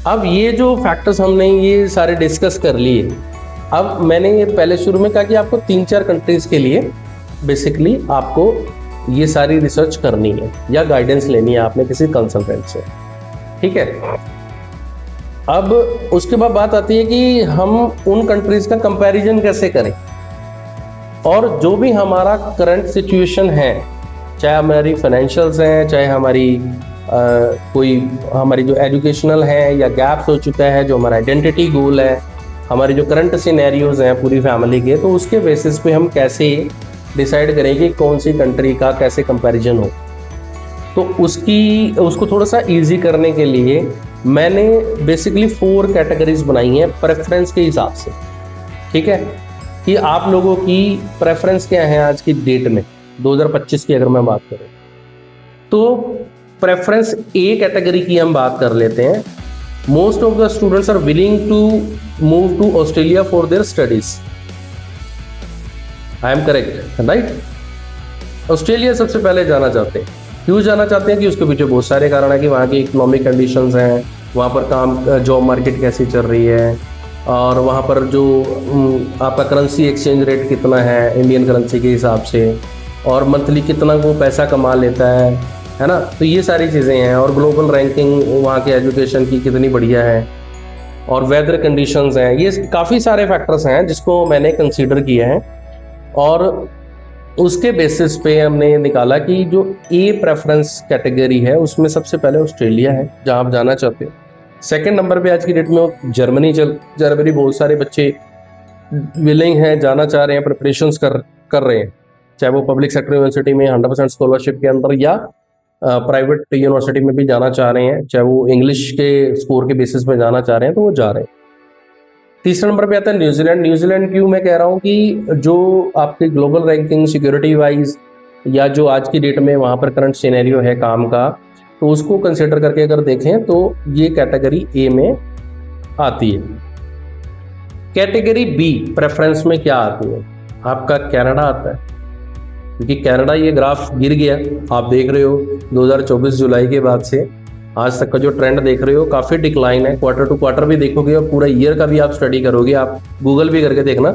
[SPEAKER 1] अब ये जो फैक्टर्स हमने ये सारे डिस्कस कर लिए, अब मैंने ये पहले शुरू में कहा कि आपको 3-4 कंट्रीज़ के लिए बेसिकली आपको ये सारी रिसर्च करनी है या गाइडेंस लेनी है आपने किसी कंसल्टेंट से। ठीक है, अब उसके बाद बात आती है कि हम उन कंट्रीज़ का कंपैरिजन कैसे करें, और जो भी हमारा करंट सिचुएशन है, चाहे हमारी फाइनेंशियल्स हैं, चाहे हमारी कोई हमारी जो एजुकेशनल है या गैप्स हो चुका है, जो हमारा आइडेंटिटी गोल है, हमारी जो करंट सिनेरियोज हैं पूरी फैमिली के, तो उसके बेसिस पे हम कैसे डिसाइड करें कि कौन सी कंट्री का कैसे कंपैरिजन हो। तो उसको थोड़ा सा इजी करने के लिए मैंने बेसिकली 4 कैटेगरीज बनाई हैं प्रेफरेंस के हिसाब से। ठीक है, कि आप लोगों की प्रेफरेंस क्या है आज की डेट में 2025 की अगर मैं बात करूं, तो प्रेफरेंस ए कैटेगरी की हम बात कर लेते हैं। Most of the students are willing to move to Australia for their studies. I am correct, right? Australia सबसे पहले जाना चाहते हैं। क्यों जाना चाहते हैं? कि उसके पीछे बहुत सारे कारण है कि वहाँ की इकोनॉमिक कंडीशंस हैं, वहाँ पर काम जॉब मार्केट कैसी चल रही है, और वहाँ पर जो आपका करेंसी एक्सचेंज रेट कितना है इंडियन करेंसी के हिसाब से, और मंथली कितना वो पैसा कमा लेता है ना। तो ये सारी चीज़ें हैं, और ग्लोबल रैंकिंग वहाँ के एजुकेशन की कितनी बढ़िया है, और वेदर कंडीशंस हैं। ये काफ़ी सारे फैक्टर्स हैं जिसको मैंने कंसीडर किया है, और उसके बेसिस पे हमने निकाला कि जो ए प्रेफरेंस कैटेगरी है उसमें सबसे पहले ऑस्ट्रेलिया है जहाँ आप जाना चाहते हो। सेकंड नंबर पे आज की डेट में जर्मनी बहुत सारे बच्चे विलिंग हैं, जाना चाह रहे हैं, प्रिपरेशंस कर रहे हैं, चाहे वो पब्लिक सेक्टर यूनिवर्सिटी में 100% स्कॉलरशिप के अंदर या प्राइवेट यूनिवर्सिटी में भी जाना चाह रहे हैं, चाहे वो इंग्लिश के स्कोर के बेसिस पे जाना चाह रहे हैं तो वो जा रहे हैं। तीसरे नंबर पे आता है न्यूजीलैंड। न्यूजीलैंड क्यों मैं कह रहा हूँ कि जो आपकी ग्लोबल रैंकिंग सिक्योरिटी वाइज या जो आज की डेट में वहाँ पर करंट सिनेरियो है काम का, तो उसको कंसिडर करके अगर देखें तो ये कैटेगरी ए में आती है। कैटेगरी बी प्रेफरेंस में क्या आती है? आपका कनाडा आता है, क्योंकि कनाडा ये ग्राफ गिर गया, आप देख रहे हो 2024 जुलाई के बाद से आज तक का जो ट्रेंड देख रहे हो काफ़ी डिक्लाइन है। क्वार्टर टू क्वार्टर भी देखोगे और पूरा ईयर का भी आप स्टडी करोगे, आप गूगल भी करके देखना,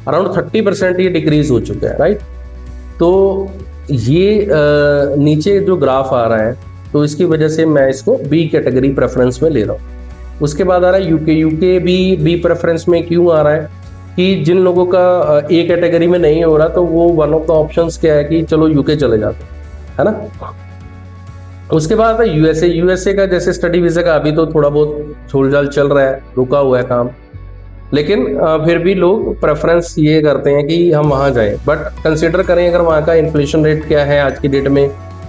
[SPEAKER 1] अराउंड 30% ये डिक्रीज हो चुका है, राइट? तो ये नीचे जो ग्राफ आ रहा है, तो इसकी वजह से मैं इसको बी कैटेगरी प्रेफरेंस में ले रहा हूँ। उसके बाद आ रहा है यूके। यूके भी बी प्रेफरेंस में क्यों आ रहा है? कि जिन लोगों का ए कैटेगरी में नहीं हो रहा तो वो वन ऑफ द ऑप्शंस क्या है कि चलो यूके चले जाते हैं, है ना। उसके बाद है यूएसए। यूएसए का जैसे स्टडी वीजा का अभी तो थोड़ा बहुत झोलझाल चल रहा है, रुका हुआ है काम, लेकिन फिर भी लोग प्रेफरेंस ये करते हैं कि हम वहाँ जाएं। बट कंसिडर करें अगर वहाँ का इन्फ्लेशन रेट क्या है आज की डेट में,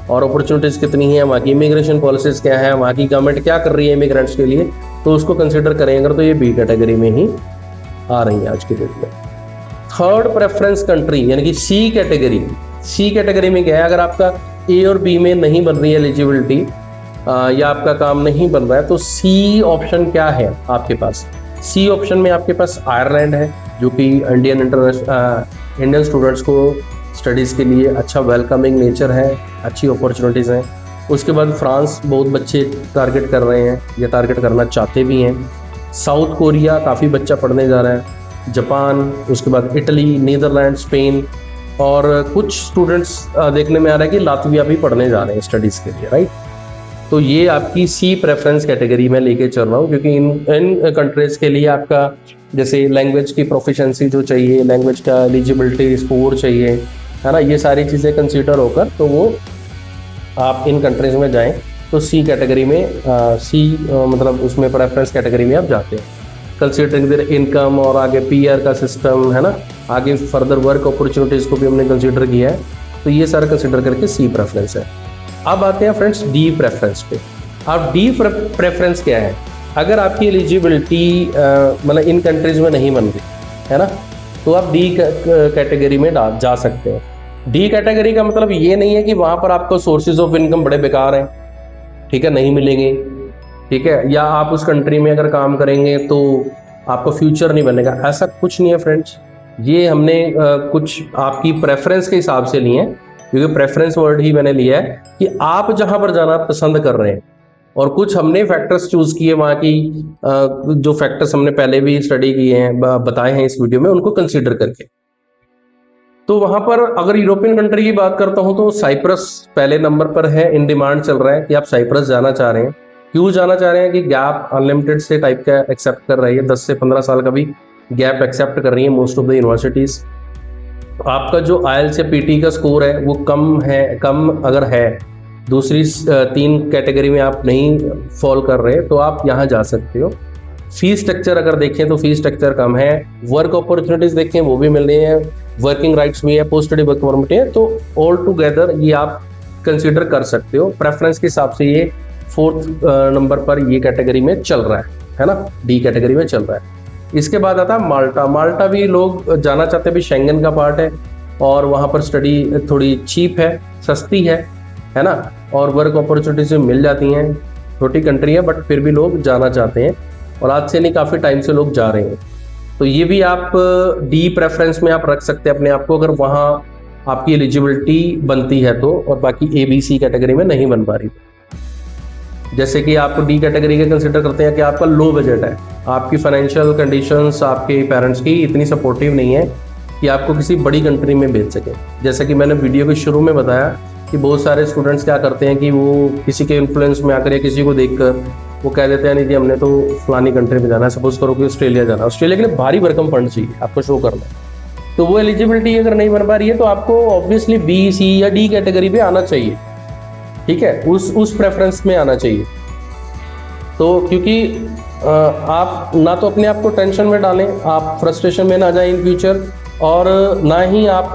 [SPEAKER 1] और अपॉर्चुनिटीज़ कितनी है, वहाँ की इमिग्रेशन पॉलिसीज़ क्या है, वहाँ की गवर्नमेंट क्या कर रही है इमिग्रेंट्स के लिए, तो उसको कंसिडर करें अगर तो ये बी कैटेगरी में ही आ रही है आज की डेट में। थर्ड प्रेफरेंस कंट्री यानी कि सी कैटेगरी। सी कैटेगरी में क्या है, अगर आपका ए और बी में नहीं बन रही है एलिजिबिलिटी या आपका काम नहीं बन रहा है, तो सी ऑप्शन क्या है आपके पास। सी ऑप्शन में आपके पास आयरलैंड है, जो कि इंडियन स्टूडेंट्स को स्टडीज़ के लिए अच्छा वेलकमिंग नेचर है, अच्छी अपॉर्चुनिटीज़ हैं। उसके बाद फ्रांस बहुत बच्चे टारगेट कर रहे हैं या टारगेट करना चाहते भी हैं। साउथ कोरिया काफ़ी बच्चा पढ़ने जा रहा है। जापान, उसके बाद इटली, नीदरलैंड, स्पेन, और कुछ स्टूडेंट्स देखने में आ रहा है कि लातविया भी पढ़ने जा रहे हैं स्टडीज़ के लिए, राइट। तो ये आपकी सी प्रेफरेंस कैटेगरी में लेके चल रहा हूँ, क्योंकि इन कंट्रीज़ के लिए आपका जैसे लैंग्वेज की प्रोफिशेंसी जो चाहिए, लैंग्वेज का एलिजिबिलिटी स्कोर चाहिए, है ना, ये सारी चीज़ें कंसीडर होकर तो वो आप इन कंट्रीज़ में जाएं तो सी कैटेगरी में मतलब उसमें प्रेफरेंस कैटेगरी में आप जाते हैं। कंसीडरिंग देयर इनकम और आगे पीआर का सिस्टम, है ना, आगे फर्दर वर्क अपॉर्चुनिटीज़ को भी हमने कंसीडर किया है, तो ये सारा कंसीडर करके सी प्रेफरेंस है। अब आते हैं फ्रेंड्स डी प्रेफरेंस पे। अब डी प्रेफरेंस क्या है, अगर आपकी एलिजिबिलिटी मतलब इन कंट्रीज़ में नहीं बन रही है ना, तो आप डी कैटेगरी में जा सकते हैं। डी कैटेगरी का मतलब ये नहीं है कि वहाँ पर आपको सोर्सेज ऑफ इनकम बड़े बेकार हैं, ठीक है, नहीं मिलेंगे, ठीक है, या आप उस कंट्री में अगर काम करेंगे तो आपको फ्यूचर नहीं बनेगा, ऐसा कुछ नहीं है फ्रेंड्स। ये हमने कुछ आपकी प्रेफरेंस के हिसाब से लिए हैं, क्योंकि प्रेफरेंस वर्ड ही मैंने लिया है कि आप जहाँ पर जाना पसंद कर रहे हैं, और कुछ हमने फैक्टर्स चूज किए वहाँ की जो फैक्टर्स हमने पहले भी स्टडी किए हैं, बताए हैं इस वीडियो में, उनको कंसीडर करके। तो वहाँ पर अगर यूरोपियन कंट्री की बात करता हूँ तो साइप्रस पहले नंबर पर है, इन डिमांड चल रहा है कि आप साइप्रस जाना चाह रहे हैं। क्यों जाना चाह रहे हैं कि गैप अनलिमिटेड से टाइप का एक्सेप्ट कर रही है, 10 से 15 साल का भी गैप एक्सेप्ट कर रही है मोस्ट ऑफ द यूनिवर्सिटीज़। आपका जो IELTS या PT का स्कोर है वो कम अगर है, दूसरी 3 कैटेगरी में आप नहीं फॉल कर रहे, तो आप यहाँ जा सकते हो। फीस स्ट्रक्चर अगर देखें तो फीस स्ट्रक्चर कम है, वर्क अपॉर्चुनिटीज़ देखें वो भी मिल रही हैं, वर्किंग राइट्स भी है, पोस्ट स्टडी वर्क परमिट है, तो ऑल टुगेदर ये आप कंसीडर कर सकते हो। प्रेफरेंस के हिसाब से ये 4th नंबर पर ये कैटेगरी में चल रहा है ना, डी कैटेगरी में चल रहा है। इसके बाद आता है माल्टा। माल्टा भी लोग जाना चाहते हैं, भी शेंगन का पार्ट है और वहाँ पर स्टडी थोड़ी चीप है, सस्ती है ना, और वर्क अपॉर्चुनिटीज मिल जाती हैं। छोटी कंट्री है बट फिर भी लोग जाना चाहते हैं, और आज से नहीं काफ़ी टाइम से लोग जा रहे हैं। तो ये भी आप डी प्रेफरेंस में आप रख सकते हैं अपने आप को, अगर वहाँ आपकी एलिजिबिलिटी बनती है तो, और बाकी ABC कैटेगरी में नहीं बन पा रही। जैसे कि आप डी कैटेगरी के कंसिडर करते हैं कि आपका लो बजट है, आपकी फाइनेंशियल कंडीशंस आपके पेरेंट्स की इतनी सपोर्टिव नहीं है कि आपको किसी बड़ी कंट्री में भेज सके। जैसे कि मैंने वीडियो के शुरू में बताया कि बहुत सारे स्टूडेंट्स क्या करते हैं कि वो किसी के इन्फ्लुएंस में आकर या किसी को देखकर वो कह देते हैं नहीं जी हमने तो फलानी कंट्री में जाना है, सपोज करो कि ऑस्ट्रेलिया जाना है, ऑस्ट्रेलिया के लिए भारी भरकम फंड चाहिए आपको शो करना है, तो वो एलिजिबिलिटी अगर नहीं बन पा रही है तो आपको ऑब्वियसली B, C या D कैटेगरी पे आना चाहिए, ठीक है, उस प्रेफरेंस में आना चाहिए। तो क्योंकि आप ना तो अपने आप को टेंशन में डालें, आप फ्रस्ट्रेशन में ना जाएं इन फ्यूचर, और ना ही आप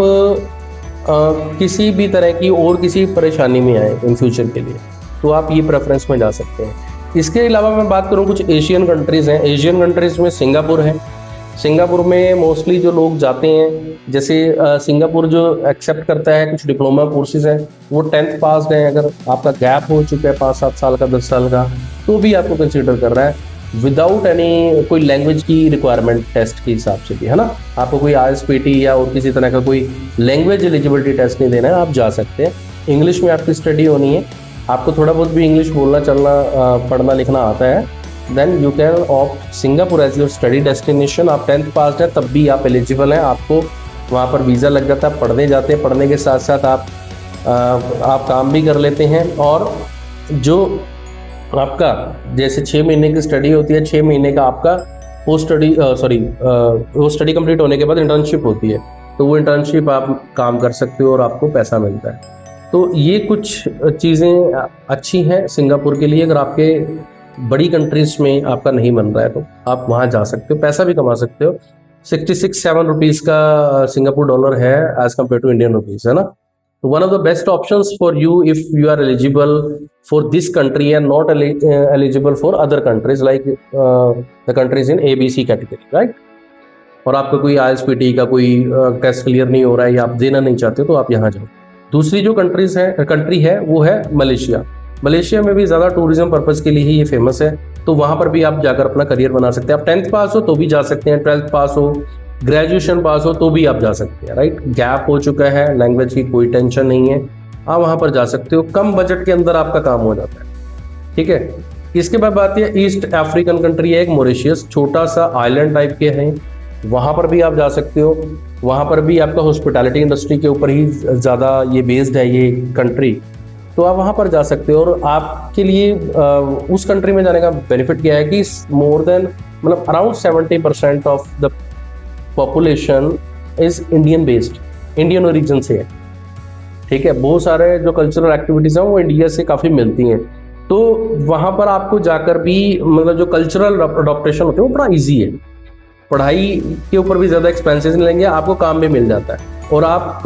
[SPEAKER 1] किसी भी तरह की और किसी परेशानी में आए इन फ्यूचर के लिए, तो आप ये प्रेफरेंस में जा सकते हैं। इसके अलावा मैं बात करूँ कुछ एशियन कंट्रीज़ हैं। एशियन कंट्रीज़ में सिंगापुर है। सिंगापुर में मोस्टली जो लोग जाते हैं, जैसे सिंगापुर जो एक्सेप्ट करता है कुछ डिप्लोमा कोर्सेज हैं, वो 10th पास हैं, अगर आपका गैप हो चुका है 5-7 साल का, 10 साल का, तो भी आपको कंसीडर कर रहा है विदाउट एनी कोई लैंग्वेज की रिक्वायरमेंट टेस्ट के हिसाब से भी, है ना। आपको कोई IELTS PT या और किसी तरह का कोई लैंग्वेज एलिजिबिलिटी टेस्ट नहीं देना है, आप जा सकते हैं। इंग्लिश में आपकी स्टडी होनी है, आपको थोड़ा बहुत भी इंग्लिश बोलना, चलना, पढ़ना लिखना आता है, then you can opt Singapore as your study destination. आप 10th पास हैं तब भी आप एलिजिबल हैं, आपको वहाँ पर वीज़ा लग जाता है, पढ़ने जाते हैं, पढ़ने के साथ साथ आप काम भी कर लेते हैं। और जो आपका जैसे 6 महीने की स्टडी होती है, 6 महीने का आपका पोस्ट स्टडी वो स्टडी कंप्लीट होने के बाद इंटर्नशिप होती है, तो वो इंटर्नशिप आप काम कर सकते हो और आपको पैसा मिलता है। तो ये कुछ चीज़ें अच्छी हैं सिंगापुर के लिए। अगर आपके बड़ी कंट्रीज में आपका नहीं बन रहा है तो आप वहाँ जा सकते हो, पैसा भी कमा सकते हो। 66-7 रुपीज़ का सिंगापुर डॉलर है as compare to Indian rupees, है ना। तो one of the best options for you if you are eligible for this country and not eligible for other countries like the countries in ABC category, right. और आपका कोई IELTS का कोई test clear नहीं हो रहा है या आप देना नहीं चाहते तो आप यहाँ जाओ। दूसरी जो कंट्री है वो है मलेशिया। मलेशिया में भी ज़्यादा टूरिज्म पर्पज़ के लिए ही ये फेमस है, तो वहाँ पर भी आप जाकर अपना करियर बना सकते हैं। आप 10th पास हो तो भी जा सकते हैं, 12th पास हो, ग्रेजुएशन पास हो तो भी आप जा सकते हैं, राइट। गैप हो चुका है, लैंग्वेज की कोई टेंशन नहीं है, आप वहाँ पर जा सकते हो। कम बजट के अंदर आपका काम हो जाता है, ठीक है। इसके बाद बात है ईस्ट अफ्रीकन कंट्री है एक मॉरिशस, छोटा सा आइलैंड टाइप के हैं, वहाँ पर भी आप जा सकते हो। वहाँ पर भी आपका हॉस्पिटैलिटी इंडस्ट्री के ऊपर ही ज़्यादा ये बेस्ड है ये कंट्री, तो आप वहाँ पर जा सकते हो। और आपके लिए उस कंट्री में जाने का बेनिफिट क्या है कि मोर देन मतलब around 70% of the population is Indian based, Indian origin से है, ठीक है। बहुत सारे जो कल्चरल एक्टिविटीज़ हैं वो इंडिया से काफ़ी मिलती हैं, तो वहाँ पर आपको जाकर भी मतलब जो कल्चरल अडॉप्टेशन होते हैं वो बड़ा ईजी है। पढ़ाई के ऊपर भी ज़्यादा एक्सपेंसेस नहीं लेंगे, आपको काम भी मिल जाता है। और आप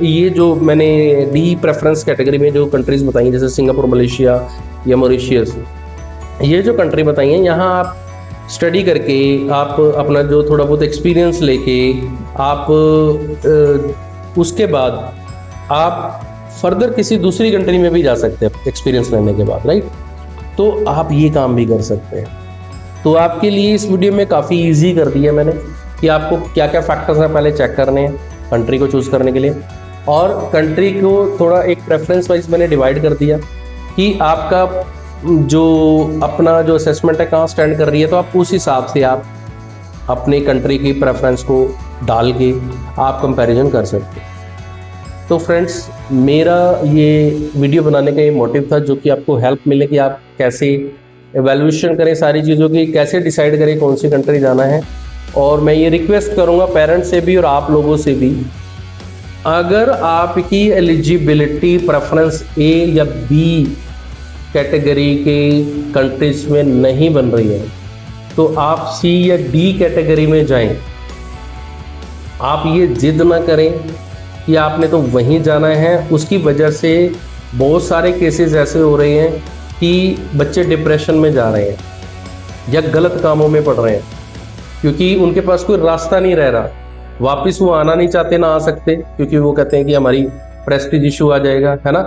[SPEAKER 1] ये जो मैंने डी प्रेफरेंस कैटेगरी में जो कंट्रीज़ बताई जैसे सिंगापुर, मलेशिया या मॉरिशस, ये जो कंट्री बताई हैं, यहाँ आप स्टडी करके आप अपना जो थोड़ा बहुत एक्सपीरियंस लेके आप उसके बाद आप फर्दर किसी दूसरी कंट्री में भी जा सकते हैं एक्सपीरियंस लेने के बाद, राइट। तो आप ये काम भी कर सकते हैं। तो आपके लिए इस वीडियो में काफ़ी इजी कर दिया मैंने कि आपको क्या क्या फैक्टर्स हैं पहले चेक करने हैं कंट्री को चूज़ करने के लिए, और कंट्री को थोड़ा एक प्रेफरेंस वाइज मैंने डिवाइड कर दिया कि आपका जो अपना जो असेसमेंट है कहाँ स्टैंड कर रही है, तो आप उस हिसाब से आप अपनी कंट्री की प्रेफरेंस को डाल के आप कंपैरिजन कर सकते हैं। तो फ्रेंड्स, मेरा ये वीडियो बनाने का ये मोटिव था जो कि आपको हेल्प मिले कि आप कैसे एवेल्यूशन करें सारी चीज़ों की, कैसे डिसाइड करें कौन सी कंट्री जाना है। और मैं ये रिक्वेस्ट करूँगा पेरेंट्स से भी और आप लोगों से भी, अगर आपकी एलिजिबिलिटी प्रेफरेंस A या B कैटेगरी के कंट्रीज में नहीं बन रही है तो आप C या D कैटेगरी में जाएं। आप ये जिद ना करें कि आपने तो वहीं जाना है। उसकी वजह से बहुत सारे केसेस ऐसे हो रहे हैं कि बच्चे डिप्रेशन में जा रहे हैं या गलत कामों में पड़ रहे हैं क्योंकि उनके पास कोई रास्ता नहीं रह रहा। वापस वो आना नहीं चाहते, ना आ सकते, क्योंकि वो कहते हैं कि हमारी प्रेस्टीज इशू आ जाएगा, है ना।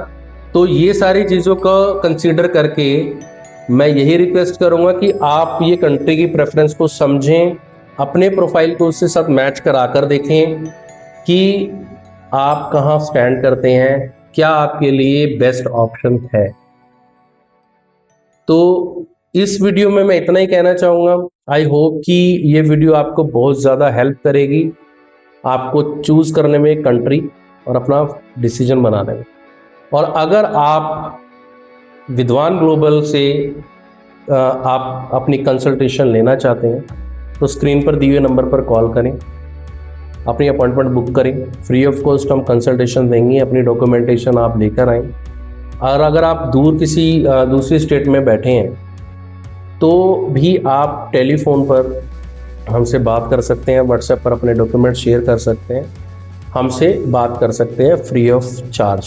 [SPEAKER 1] तो ये सारी चीज़ों का कंसीडर करके मैं यही रिक्वेस्ट करूँगा कि आप ये कंट्री की प्रेफरेंस को समझें, अपने प्रोफाइल को उसके साथ मैच करा कर देखें कि आप कहाँ स्टैंड करते हैं, क्या आपके लिए बेस्ट ऑप्शन है। तो इस वीडियो में मैं इतना ही कहना चाहूँगा। आई होप कि ये वीडियो आपको बहुत ज़्यादा हेल्प करेगी आपको चूज़ करने में कंट्री और अपना डिसीजन बनाने में। और अगर आप विद्वान ग्लोबल से आप अपनी कंसल्टेशन लेना चाहते हैं तो स्क्रीन पर दिए हुए नंबर पर कॉल करें, अपनी अपॉइंटमेंट बुक करें। फ्री ऑफ कॉस्ट हम कंसल्टेशन देंगे, अपनी डॉक्यूमेंटेशन आप लेकर आएँ। और अगर आप दूर किसी दूसरी स्टेट में बैठे हैं तो भी आप टेलीफोन पर हमसे बात कर सकते हैं, व्हाट्सएप पर अपने डॉक्यूमेंट शेयर कर सकते हैं, हमसे बात कर सकते हैं फ्री ऑफ चार्ज,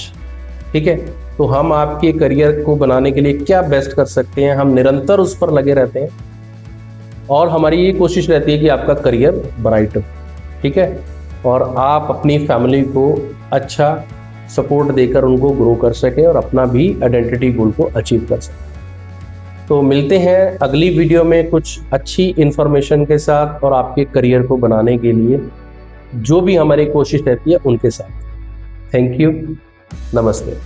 [SPEAKER 1] ठीक है। तो हम आपके करियर को बनाने के लिए क्या बेस्ट कर सकते हैं, हम निरंतर उस पर लगे रहते हैं और हमारी ये कोशिश रहती है कि आपका करियर ब्राइट हो, ठीक है, और आप अपनी फैमिली को अच्छा सपोर्ट देकर उनको ग्रो कर सकें और अपना भी आइडेंटिटी गोल को अचीव कर सकें। तो मिलते हैं अगली वीडियो में कुछ अच्छी इन्फॉर्मेशन के साथ और आपके करियर को बनाने के लिए जो भी हमारी कोशिश रहती है उनके साथ। थैंक यू, नमस्ते।